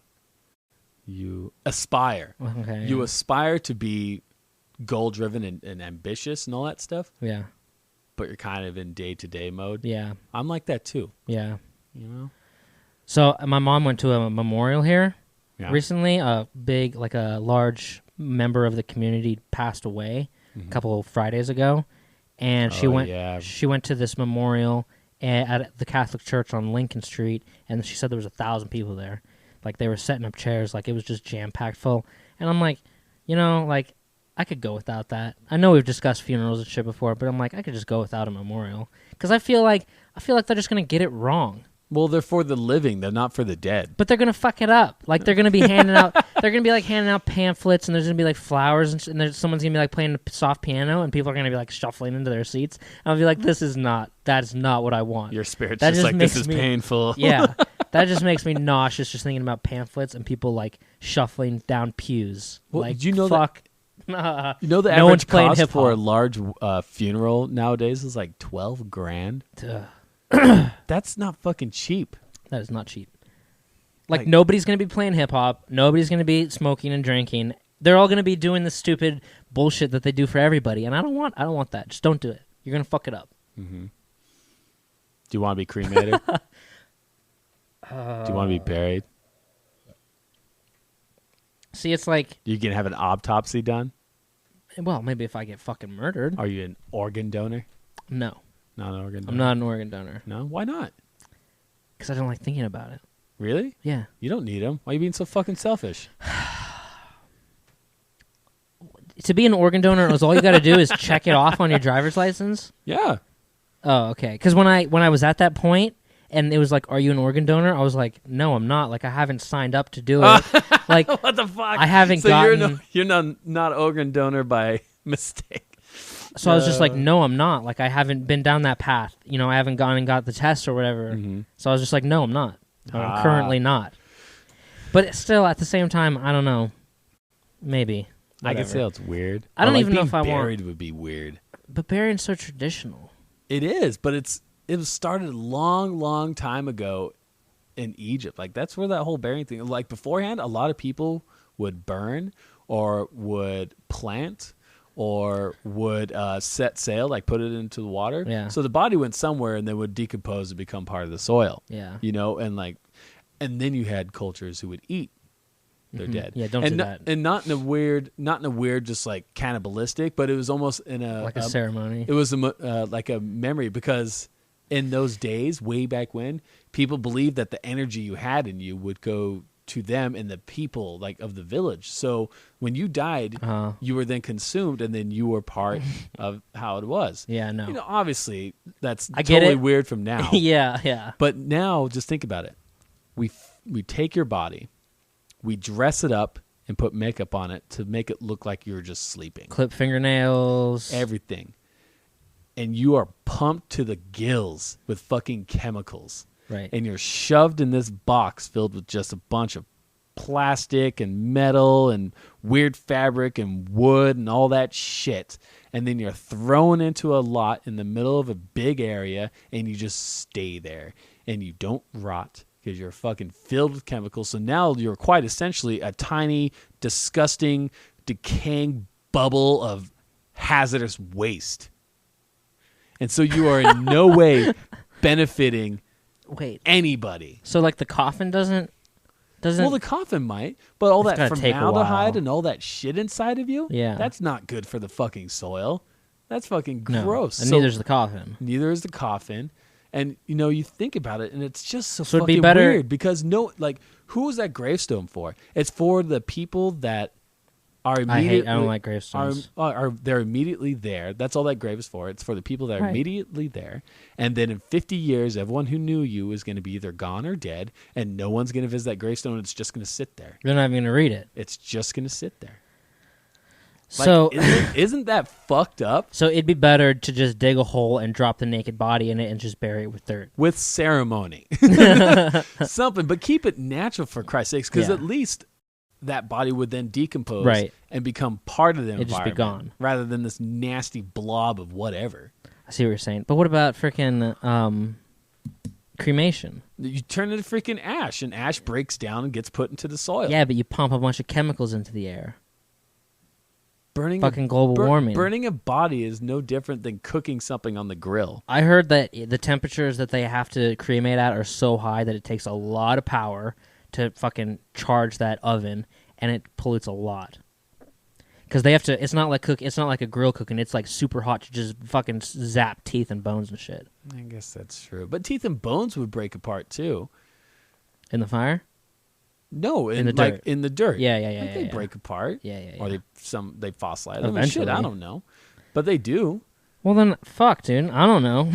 You aspire. Okay. You aspire to be goal-driven and ambitious and all that stuff. Yeah. But you're kind of in day-to-day mode. Yeah. I'm like that too. Yeah. So my mom went to a memorial here recently. A large member of the community passed away a couple of Fridays ago. And she went to this memorial at the Catholic Church on Lincoln Street, and she said there was 1,000 people there. Like, they were setting up chairs, like, it was just jam-packed full. And I'm like, I could go without that. I know we've discussed funerals and shit before, but I'm like, I could just go without a memorial. Because I feel like they're just going to get it wrong. Well, they're for the living. They're not for the dead. But they're going to fuck it up. Like, they're going to be handing out, handing out pamphlets, and there's going to be, like, flowers, and someone's going to be, like, playing a soft piano, and people are going to be, like, shuffling into their seats. And I'll be like, that is not what I want. Your spirit's just like, this is painful. Yeah. That just makes me nauseous just thinking about pamphlets and people, like, shuffling down pews. Well, like, do you know fuck. The average cost for a large funeral nowadays is, like, $12,000? That's not fucking cheap. That is not cheap. Like nobody's going to be playing hip-hop. Nobody's going to be smoking and drinking. They're all going to be doing the stupid bullshit that they do for everybody, and I don't want that. Just don't do it. You're gonna fuck it up. Mm-hmm. Do you want to be cremated? Do you want to be buried? See, it's like You can have an autopsy done. well, maybe if I get fucking murdered. Are you an organ donor? No, Not an organ donor. I'm not an organ donor No, why not? because I don't like thinking about it. Really? Yeah. You don't need them. Why are you being so fucking selfish? To be an organ donor, all you got to do is check it off on your driver's license. Yeah. Oh, okay. Because when I was at that point, and it was like, "Are you an organ donor?" I was like, "No, I'm not. Like, I haven't signed up to do it. Like, What the fuck? I haven't so gotten." you're not organ donor by mistake. So I was just like, "No, I'm not. Like, I haven't been down that path. You know, I haven't gone and got the test or whatever." Mm-hmm. So I was just like, "No, I'm not. I'm currently not." But still, at the same time, I don't know. Maybe. I can Whatever. say it's weird. I don't Or, like, even know being if I want- buried would be weird. But burying's so traditional. It is, but it was started a long time ago in Egypt. Like that's where that whole burying thing. Like beforehand, a lot of people would burn or would plant or would set sail, like put it into the water. Yeah. So the body went somewhere and then would decompose and become part of the soil. Yeah. You know, and then you had cultures who would eat their dead. Yeah, don't and do not, that. And not in a weird, just like cannibalistic, but it was almost in Like a ceremony. It was like a memory because in those days, way back when, people believed that the energy you had in you would go to them and the people like of the village. So when you died, you were then consumed, and then you were part of how it was. Yeah, no. You know, obviously that's I get totally it. weird from now. yeah. But now, just think about it. We take your body, we dress it up, and put makeup on it to make it look like you're just sleeping. Clip fingernails. Everything. And you are pumped to the gills with fucking chemicals. Right. And you're shoved in this box filled with just a bunch of plastic and metal and weird fabric and wood and all that shit. And then you're thrown into a lot in the middle of a big area, and you just stay there. And you don't rot because you're fucking filled with chemicals. So now you're quite essentially a tiny, disgusting, decaying bubble of hazardous waste. And so you are in no way benefiting Wait. anybody. So like the coffin doesn't. Well, the coffin might, but all It's that gonna take a formaldehyde while. and all that shit inside of you, Yeah. that's not good for the fucking soil. That's fucking No. gross. And So neither's the coffin. neither is the coffin. And you know, you think about it, and it's just so it'd be fucking better- weird because who is that gravestone for? It's for the people that are immediately. I don't like gravestones. They're immediately there. That's all that grave is for. It's for the people that are Right. immediately there. And then in 50 years, everyone who knew you is going to be either gone or dead, and no one's going to visit that gravestone. It's just going to sit there. You're not even going to read it. It's just going to sit there. So isn't that fucked up? so it'd be better to just dig a hole and drop the naked body in it and just bury it with dirt. With ceremony, something, but keep it natural for Christ's sakes, because Yeah. at least that body would then decompose Right. and become part of the It'd just be environment, gone. rather than this nasty blob of whatever. I see what you're saying. But what about freaking cremation? You turn it to freaking ash, and ash breaks down and gets put into the soil. Yeah, but you pump a bunch of chemicals into the air. burning Fucking global warming. Burning a body is no different than cooking something on the grill. I heard that the temperatures that they have to cremate at are so high that it takes a lot of power to fucking charge that oven, and it pollutes a lot. Because they have to. It's not like a grill cooking. It's like super hot to just fucking zap teeth and bones and shit I guess that's true, but teeth and bones would break apart too. in the fire. No, In the like dirt. in the dirt. Yeah. Like they yeah. break apart. Yeah. Or they fossilize. I mean, shit, I Eventually. don't know, but they do. Well then, fuck, dude. I don't know.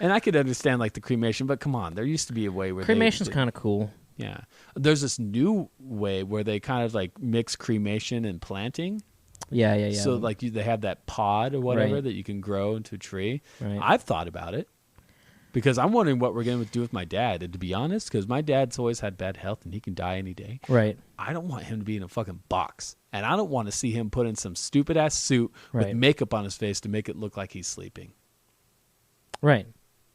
And I could understand like the cremation, but come on, there used to be a way where Cremation's they, kind of cool. yeah. There's this new way where they kind of like mix cremation and planting. Yeah. So like they have that pod or whatever Right. that you can grow into a tree. Right. I've thought about it because I'm wondering what we're going to do with my dad. And to be honest, because my dad's always had bad health and he can die any day. Right. I don't want him to be in a fucking box. And I don't want to see him put in some stupid ass suit with Right. makeup on his face to make it look like he's sleeping. Right.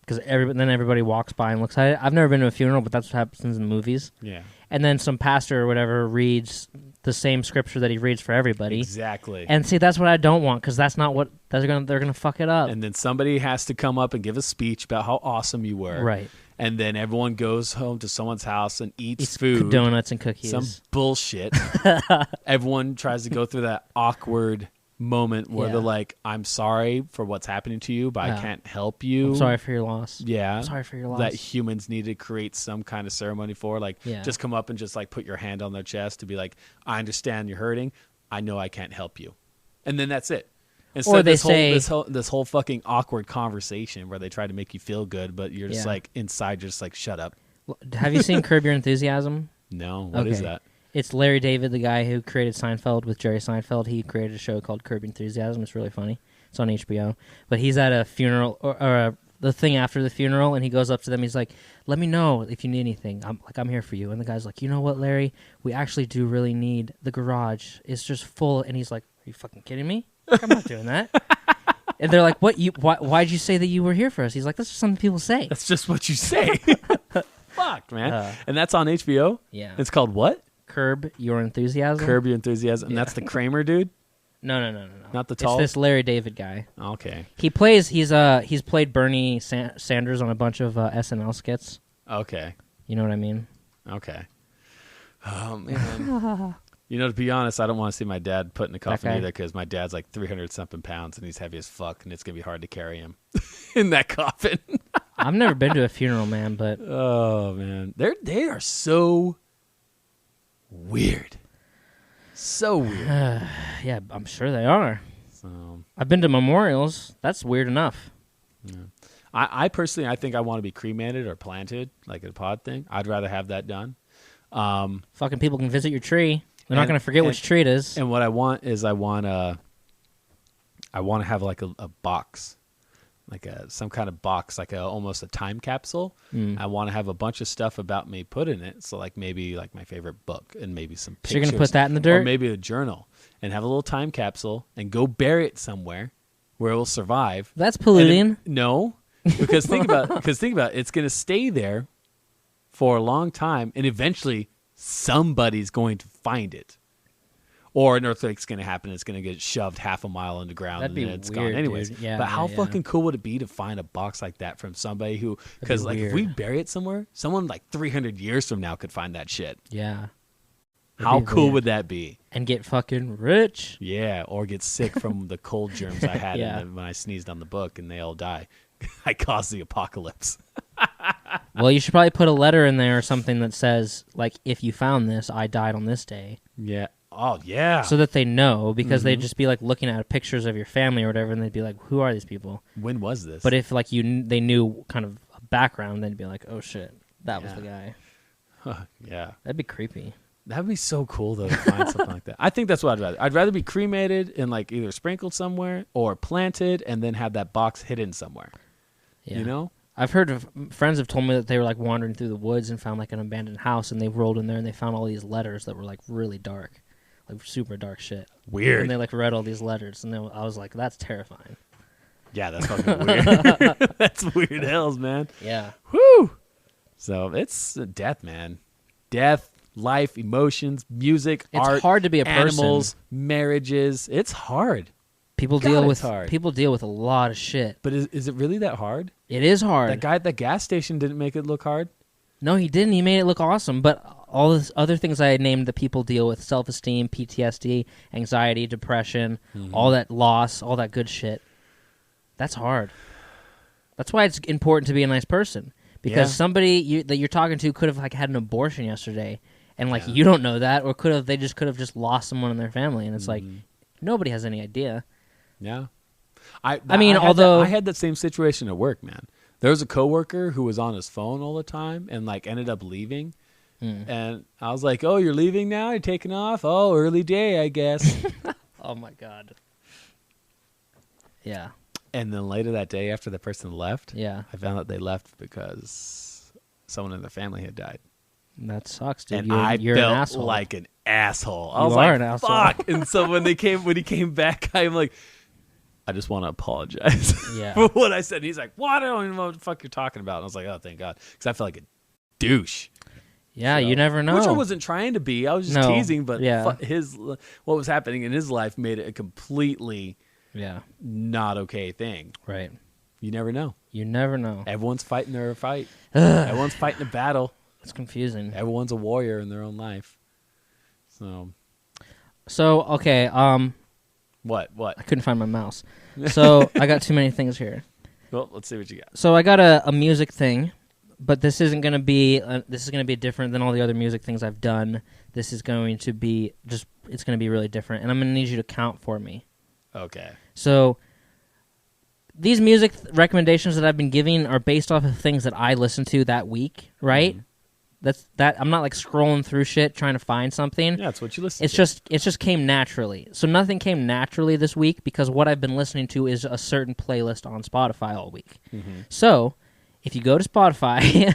Because then everybody walks by and looks at it. I've never been to a funeral, but that's what happens in movies. Yeah. and then some pastor or whatever reads the same scripture that he reads for everybody. Exactly. And see, that's what I don't want, because that's not what they're gonna fuck it up. And then somebody has to come up and give a speech about how awesome you were. Right. And then everyone goes home to someone's house and eats food. Donuts and cookies. Some bullshit. Everyone tries to go through that awkward moment where they're like, I'm sorry for what's happening to you, but I can't help you. I'm sorry for your loss. Yeah. I'm sorry for your loss. That humans need to create some kind of ceremony for. Like, just come up and just like put your hand on their chest to be like, I understand you're hurting. I know I can't help you. And then that's it. Instead or of they this whole fucking awkward conversation where they try to make you feel good, but you're just like inside, you're just like, shut up. Have you seen Curb Your Enthusiasm? No. What is that? It's Larry David, the guy who created Seinfeld with Jerry Seinfeld. He created a show called Curb Your Enthusiasm. It's really funny. It's on HBO. But he's at a funeral or the thing after the funeral, and he goes up to them. He's like, "Let me know if you need anything. I'm here for you." And the guy's like, "You know what, Larry? We actually do really need the garage. It's just full." And he's like, "Are you fucking kidding me? Like, I'm not doing that." And they're like, "What? Why'd you say that you were here for us?" He's like, "That's just something people say." That's just what you say. Fuck, man. And that's on HBO? Yeah. It's called what? Curb Your Enthusiasm. Curb Your Enthusiasm. And that's the Kramer dude? No. Not the tall? It's this Larry David guy. Okay. He's played Bernie Sanders on a bunch of SNL skits. Okay. You know what I mean? Okay. Oh, man. You know, to be honest, I don't want to see my dad put in the coffin either, because my dad's like 300-something pounds and he's heavy as fuck, and it's going to be hard to carry him in that coffin. I've never been to a funeral, man, but... Oh, man. They are so weird. So weird. Yeah, I'm sure they are. So, I've been to memorials. That's weird enough. Yeah. I personally, I think I want to be cremated or planted, like a pod thing. I'd rather have that done. Fucking people can visit your tree. They're not going to forget which tree it is. And what I want is I want to have like a box, like some kind of box, like almost a time capsule. I want to have a bunch of stuff about me put in it. So like maybe like my favorite book and maybe some pictures. So you're going to put that in the dirt? Or maybe a journal, and have a little time capsule and go bury it somewhere where it will survive. That's polluting. No, because think about it, it's going to stay there for a long time, and eventually somebody's going to find it. Or an earthquake's going to happen. It's going to get shoved half a mile underground, and then it's weird, gone anyways. Dude. Yeah, but how fucking cool would it be to find a box like that from somebody who... Because like if we bury it somewhere, someone like 300 years from now could find that shit. Yeah. How cool would that be? And get fucking rich. Yeah, or get sick from the cold germs I had when I sneezed on the book and they all die. I caused the apocalypse. Well, you should probably put a letter in there or something that says, like, if you found this, I died on this day. Yeah. Oh, yeah. So that they know, because they'd just be, like, looking at pictures of your family or whatever, and they'd be like, who are these people? When was this? But if, like, they knew kind of a background, they'd be like, oh, shit, that was the guy. Yeah. That'd be creepy. That'd be so cool, though, to find something like that. I think that's what I'd rather. I'd rather be cremated and, like, either sprinkled somewhere or planted and then have that box hidden somewhere. Yeah. You know? I've heard of friends have told me that they were like wandering through the woods and found like an abandoned house, and they rolled in there and they found all these letters that were like really dark, like super dark shit. Weird. And they like read all these letters, and I was like, that's terrifying. Yeah, that's fucking weird. That's weird hells, man. Yeah. Whew. So it's death, man. Death, life, emotions, music, art. It's hard to be a person. Animals, marriages. It's hard. People deal with a lot of shit. But is it really that hard? It is hard. That guy at the gas station didn't make it look hard? No, he didn't. He made it look awesome. But all these other things I named that people deal with, self-esteem, PTSD, anxiety, depression, all that loss, all that good shit, that's hard. That's why it's important to be a nice person. Because somebody that you're talking to could have like had an abortion yesterday, and like you don't know that, or they just could have just lost someone in their family, and it's like nobody has any idea. Yeah. I had that same situation at work, man. There was a coworker who was on his phone all the time and like ended up leaving. And I was like, "Oh, you're leaving now? You're taking off? Oh, early day, I guess." Oh my god. Yeah. And then later that day, after the person left, I found out they left because someone in their family had died. That sucks, dude. And you're felt an asshole. like an asshole. I You was are like, an asshole. "Fuck!" And so when he came back, I'm like, I just want to apologize for what I said. And he's like, "What? I don't even know what the fuck you're talking about." And I was like, "Oh, thank God," because I felt like a douche. Yeah, you never know. Which I wasn't trying to be. I was just teasing, but what was happening in his life made it a completely not okay thing. Right. You never know. You never know. Everyone's fighting their fight. Everyone's fighting a battle. It's confusing. Everyone's a warrior in their own life. So okay. What? I couldn't find my mouse. So I got too many things here. Well, let's see what you got. So I got a music thing, but this isn't going to be. This is going to be different than all the other music things I've done. This is going to be it's going to be really different, and I'm going to need you to count for me. Okay. So these music recommendations that I've been giving are based off of things that I listened to that week, right? Mm-hmm. I'm not like scrolling through shit trying to find something. Yeah, it's what you listen to. It just came naturally. So nothing came naturally this week because what I've been listening to is a certain playlist on Spotify all week. Mm-hmm. So if you go to Spotify,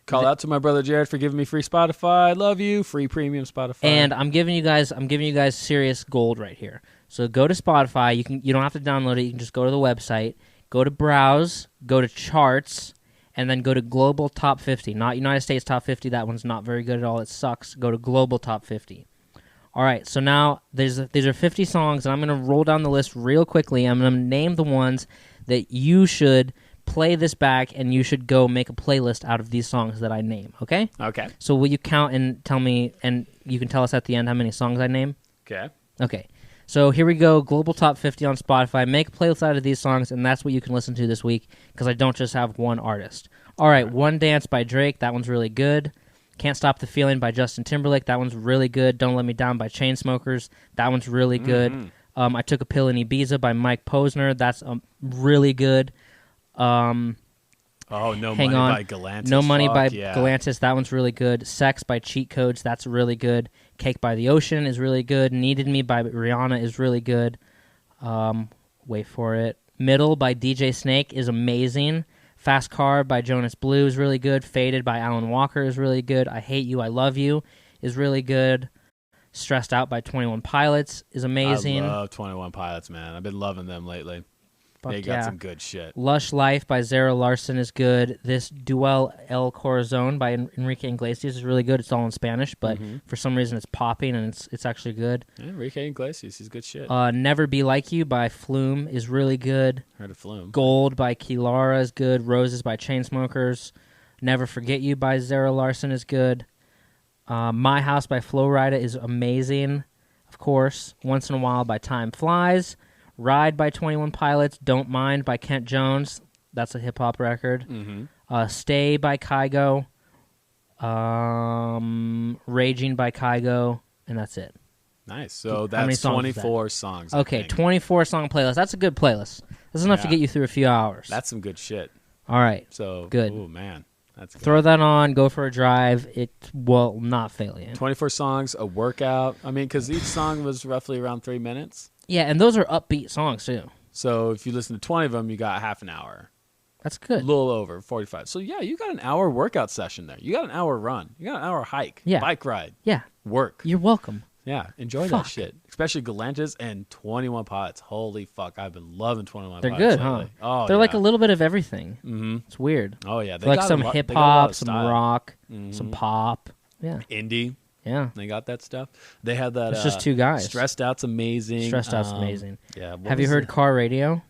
call out to my brother Jared for giving me free Spotify. Love you, free premium Spotify. And I'm giving you guys serious gold right here. So go to Spotify. You don't have to download it. You can just go to the website, go to browse, go to charts. And then go to Global Top 50, not United States Top 50. That one's not very good at all. It sucks. Go to Global Top 50. All right, so now these are 50 songs, and I'm going to roll down the list real quickly. I'm going to name the ones that you should play this back, and you should go make a playlist out of these songs that I name, okay? Okay. So will you count and tell me, and you can tell us at the end how many songs I name? Okay. Okay. So here we go, Global Top 50 on Spotify. Make a playlist out of these songs, and that's what you can listen to this week because I don't just have one artist. All right, One Dance by Drake. That one's really good. Can't Stop the Feeling by Justin Timberlake. That one's really good. Don't Let Me Down by Chainsmokers. That one's really good. I Took a Pill in Ibiza by Mike Posner. That's really good. No Money by Galantis. No Money by Galantis. That one's really good. Sex by Cheat Codes. That's really good. Cake by the Ocean is really good. Needed Me by Rihanna is really good. Wait for it. Middle by DJ Snake is amazing. Fast Car by Jonas Blue is really good. Faded by Alan Walker is really good. I Hate You, I Love You is really good. Stressed Out by 21 Pilots is amazing. I love 21 Pilots, man. I've been loving them lately. They got some good shit. Lush Life by Zara Larson is good. This Duel El Corazon by Enrique Iglesias is really good. It's all in Spanish, but for some reason it's popping and it's actually good. Yeah, Enrique Iglesias, he's good shit. Never Be Like You by Flume is really good. Heard of Flume. Gold by Kilara is good. Roses by Chainsmokers. Never Forget You by Zara Larson is good. My House by Flo Rida is amazing, of course. Once in a While by Time Flies. Ride by 21 Pilots, Don't Mind by Kent Jones. That's a hip-hop record. Stay by Kygo. Raging by Kygo. And that's it. Nice. So that's 24 songs. Okay, 24-song playlist. That's a good playlist. That's enough to get you through a few hours. That's some good shit. All right. So good. Oh, man. That's good. Throw that on. Go for a drive. It will not fail you. 24 songs, a workout. I mean, because each song was roughly around 3 minutes. Yeah, and those are upbeat songs, too. So if you listen to 20 of them, you got half an hour. That's good. A little over, 45. So, yeah, you got an hour workout session there. You got an hour run. You got an hour hike. Yeah. Bike ride. Yeah. Work. You're welcome. Yeah, enjoy that shit. Especially Galantis and 21 Pilots. Holy fuck, I've been loving 21 They're Pilots. They're good, lately. Huh? They're like a little bit of everything. Mm-hmm. It's weird. Oh, yeah. They like some hip-hop, some rock, some pop. Yeah. Indie. Yeah. They got that stuff. They had that. It's just two guys. Stressed Out's amazing. Stressed Out's amazing. Yeah. Have you heard Car Radio?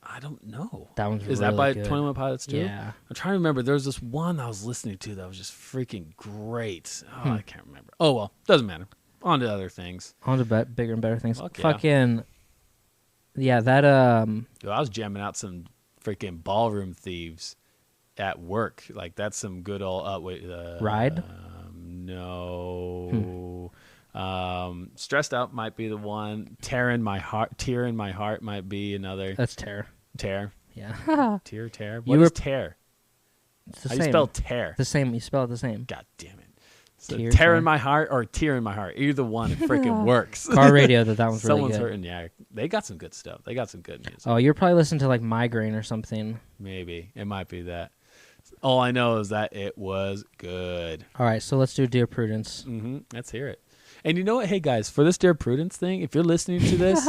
I don't know. That one's Is really that by good. 21 Pilots too? Yeah. I'm trying to remember. There was this one I was listening to that was just freaking great. Oh, I can't remember. Oh, well. Doesn't matter. On to other things. On to bigger and better things. Fuck Fucking... Yeah, that... Yo, I was jamming out some freaking Ballroom Thieves at work. Like, that's some good old... Ride? No. Stressed Out might be the one. Tear in My Heart might be another. That's Tear. Tear. Yeah. Tear. What is tear? It's the How same. you spell tear? The same. You spell it the same. God damn it. So Tear, tear in My Heart or Tear in My Heart. Either one freaking works. Car Radio, that one's really Someone's good. hurting. Yeah. They got some good stuff. They got some good music. Oh, you're probably listening to like Migraine or something. Maybe. It might be that. All I know is that it was good. All right, so let's do Dear Prudence. Let's hear it. And you know what? Hey, guys, for this Dear Prudence thing, if you're listening to this,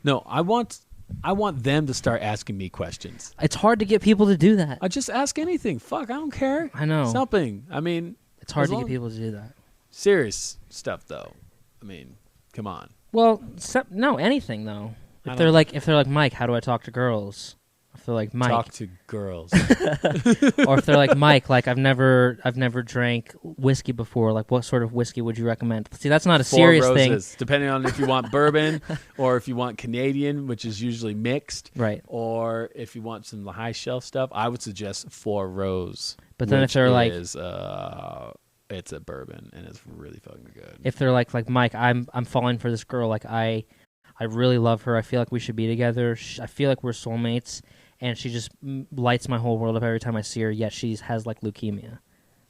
no, I want them to start asking me questions. It's hard to get people to do that. I just ask anything. Fuck, I don't care. I know. Something. I mean, It's hard to get people to do that. Serious stuff, though. I mean, come on. Well, no, anything though. If they're like Mike, how do I talk to girls? If they're like Mike, talk to girls. or if they're like Mike, like I've never drank whiskey before. Like, what sort of whiskey would you recommend? See, that's not a serious thing. Depending on if you want bourbon or if you want Canadian, which is usually mixed, right? Or if you want some high shelf stuff, I would suggest Four Rose. But then if they're like, it's a bourbon and it's really fucking good. If they're like Mike, I'm falling for this girl. Like I really love her. I feel like we should be together. I feel like we're soulmates. And she just lights my whole world up every time I see her, yet she has, like, leukemia.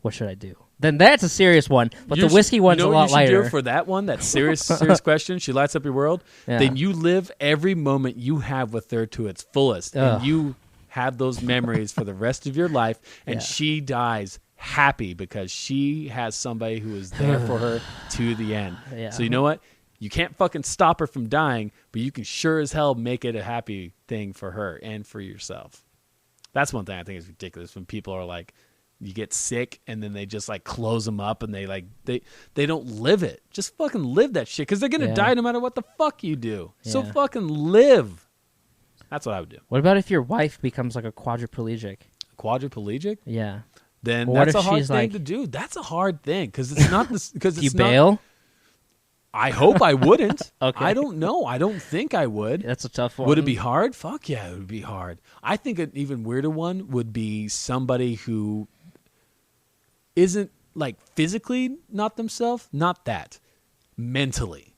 What should I do? Then that's a serious one, but the whiskey one's a lot lighter. You know what you should do for that one, that serious question, she lights up your world? Yeah. Then you live every moment you have with her to its fullest, and you have those memories for the rest of your life, and she dies happy because she has somebody who is there for her to the end. Yeah. So you know what? You can't fucking stop her from dying, but you can sure as hell make it a happy thing for her and for yourself. That's one thing I think is ridiculous when people are like, you get sick and then they just like close them up and they don't live it. Just fucking live that shit because they're going to die no matter what the fuck you do. Yeah. So fucking live. That's what I would do. What about if your wife becomes like a quadriplegic? Quadriplegic? Yeah. Then that's a hard thing to do. That's a hard thing because it's not this. Because you bail? I hope I wouldn't. Okay. I don't know. I don't think I would. That's a tough one. Would it be hard? Fuck yeah, it would be hard. I think an even weirder one would be somebody who isn't like physically not themselves, not that, mentally.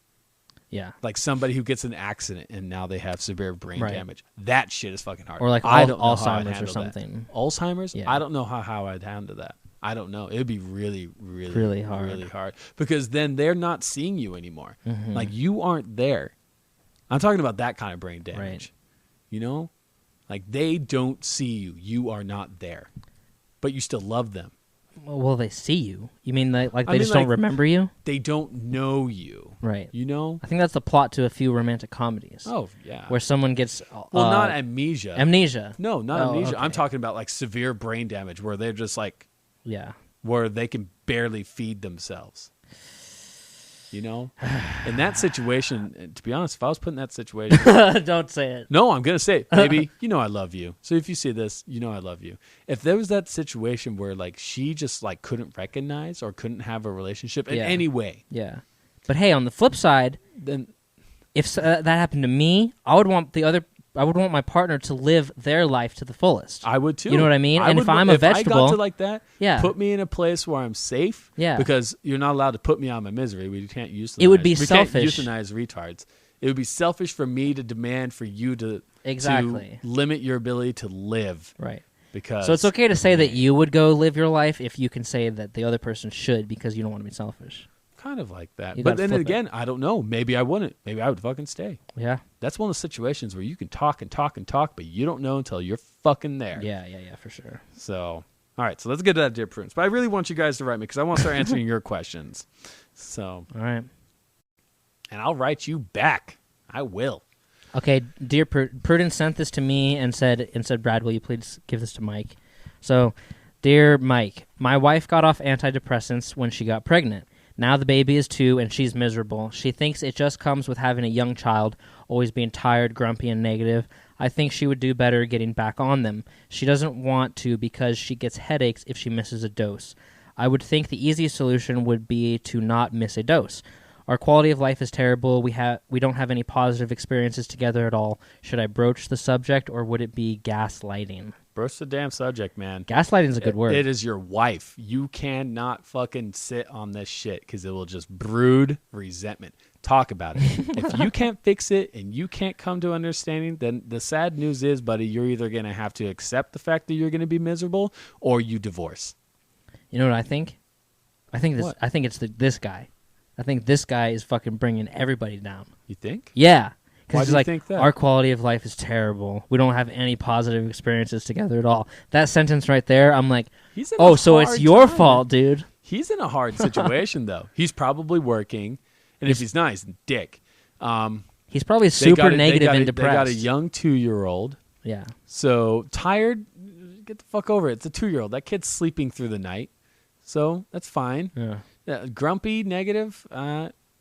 Yeah. Like somebody who gets an accident and now they have severe brain damage. That shit is fucking hard. Or like Alzheimer's or something. That. Alzheimer's? Yeah. I don't know how I'd handle that. I don't know. It would be really, really, really hard. Really hard. Because then they're not seeing you anymore. Mm-hmm. Like you aren't there. I'm talking about that kind of brain damage. Right. You know? Like they don't see you. You are not there. But you still love them. Well, they see you. You mean they just don't remember you? They don't know you. Right. You know? I think that's the plot to a few romantic comedies. Oh, yeah. Where someone gets... not amnesia. Amnesia. No, not amnesia. Okay. I'm talking about like severe brain damage where they're just like... Yeah. Where they can barely feed themselves. You know? In that situation, to be honest, if I was put in that situation... Don't say it. No, I'm going to say it. Baby, you know I love you. So if you see this, you know I love you. If there was that situation where like she just like couldn't recognize or couldn't have a relationship in any way. Yeah. But hey, on the flip side, then if that happened to me, I would want my partner to live their life to the fullest. I would too. You know what I mean? If I'm a vegetable... If I got to like that, put me in a place where I'm safe. Yeah. Because you're not allowed to put me out of my misery. We can't euthanize. It would be selfish. Can't euthanize retards. It would be selfish for me to demand for you to limit your ability to live. Right. Because so it's okay to say that you would go live your life if you can say that the other person should because you don't want to be selfish. Kind of like that. But then again, I don't know. Maybe I wouldn't. Maybe I would fucking stay. Yeah. That's one of the situations where you can talk and talk and talk, but you don't know until you're fucking there. Yeah, for sure. So, all right. So let's get to that, Dear Prudence. But I really want you guys to write me because I want to start answering your questions. So. All right. And I'll write you back. I will. Okay. Dear Prudence sent this to me and said, Brad, will you please give this to Mike? So, Dear Mike, my wife got off antidepressants when she got pregnant. Now the baby is 2 and she's miserable. She thinks it just comes with having a young child, always being tired, grumpy, and negative. I think she would do better getting back on them. She doesn't want to because she gets headaches if she misses a dose. I would think the easiest solution would be to not miss a dose. Our quality of life is terrible. We don't have any positive experiences together at all. Should I broach the subject or would it be gaslighting? Broach the damn subject, man. Gaslighting is a good word. It is your wife. You cannot fucking sit on this shit because it will just brood resentment. Talk about it. If you can't fix it and you can't come to understanding, then the sad news is, buddy, you're either going to have to accept the fact that you're going to be miserable or you divorce. You know what I think? I think it's this guy. I think this guy is fucking bringing everybody down. You think? Yeah. Why do you think that? Our quality of life is terrible. We don't have any positive experiences together at all. That sentence right there, I'm like, so it's your fault, dude. He's in a hard situation, though. He's probably working, and if he's not, he's a dick. He's probably super negative and depressed. They got a young 2-year-old. Yeah. So tired, get the fuck over it. It's a 2-year-old. That kid's sleeping through the night. So that's fine. Yeah. Grumpy, negative,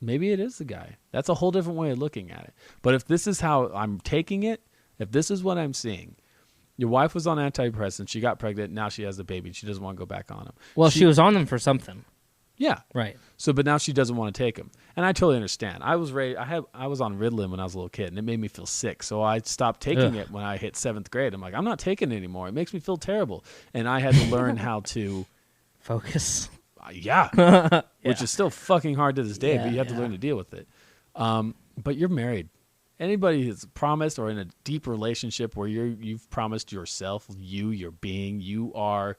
maybe it is the guy. That's a whole different way of looking at it. But if this is how I'm taking it, if this is what I'm seeing, your wife was on antidepressants, she got pregnant, now she has a baby, and she doesn't want to go back on them. Well, she was on them for something. Yeah. Right. So, but now she doesn't want to take them. And I totally understand. I was on Ritalin when I was a little kid, and it made me feel sick. So I stopped taking it when I hit 7th grade. I'm like, I'm not taking it anymore. It makes me feel terrible. And I had to learn how to focus. Which is still fucking hard to this day, but you have to learn to deal with it. But you're married. Anybody who's promised or in a deep relationship where you've promised yourself, your being, you are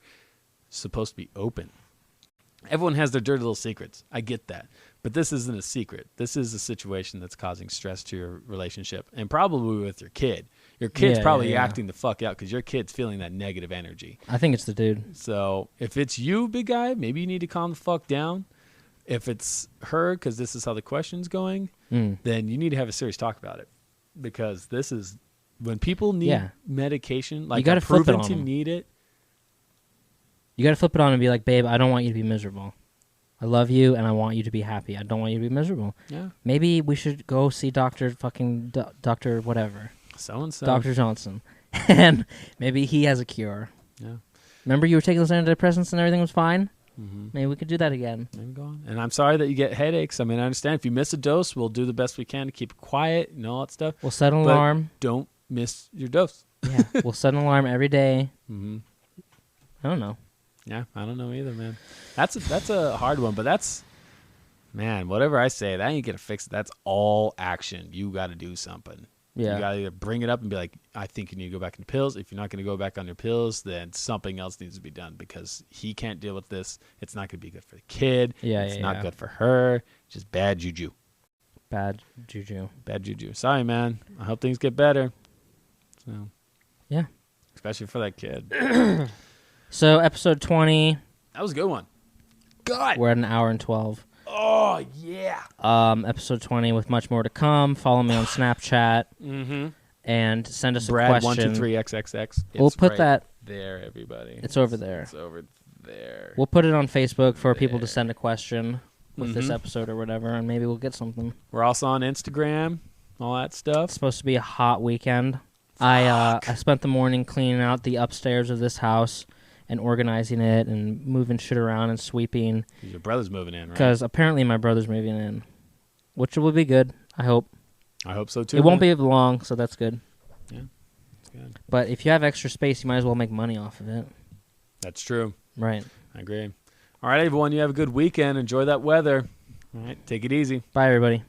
supposed to be open. Everyone has their dirty little secrets. I get that. But this isn't a secret. This is a situation that's causing stress to your relationship, and probably with your kid. Your kid's probably acting the fuck out because your kid's feeling that negative energy. I think it's the dude. So if it's you, big guy, maybe you need to calm the fuck down. If it's her, because this is how the question's going, then you need to have a serious talk about it. Because this is, when people need medication, like I'm proven to need it. You got to flip it on and be like, babe, I don't want you to be miserable. I love you and I want you to be happy. I don't want you to be miserable. Yeah. Maybe we should go see Dr. whatever. So-and-so. Dr. Johnson. And maybe he has a cure. Yeah. Remember you were taking those antidepressants and everything was fine? Mm-hmm. Maybe we could do that again. Maybe go on. And I'm sorry that you get headaches. I mean, I understand if you miss a dose, we'll do the best we can to keep it quiet and all that stuff. We'll set an alarm. Don't miss your dose. Yeah. We'll set an alarm every day. Mm-hmm. I don't know. Yeah, I don't know either, man. That's a hard one, but man, whatever I say, that ain't gonna fix it. That's all action. You got to do something. Yeah. You got to either bring it up and be like, I think you need to go back on pills. If you're not going to go back on your pills, then something else needs to be done because he can't deal with this. It's not going to be good for the kid. It's not good for her. Just bad juju. Bad juju. Bad juju. Sorry, man. I hope things get better. So. Yeah. Especially for that kid. So, episode 20. That was a good one. God. We're at an hour and 12. Oh, yeah. Episode 20 with much more to come. Follow me on Snapchat. Mm-hmm. And send us Brad a question. Brad123XXX. We'll put that there, everybody. It's over there. It's over there. We'll put it on Facebook for people to send a question with this episode or whatever, and maybe we'll get something. We're also on Instagram, all that stuff. It's supposed to be a hot weekend. I spent the morning cleaning out the upstairs of this house and organizing it and moving shit around and sweeping. Your brother's moving in, right? Because apparently my brother's moving in, which will be good, I hope. I hope so, too. It won't be long, so that's good. Yeah, that's good. But if you have extra space, you might as well make money off of it. That's true. Right. I agree. All right, everyone, you have a good weekend. Enjoy that weather. All right, take it easy. Bye, everybody.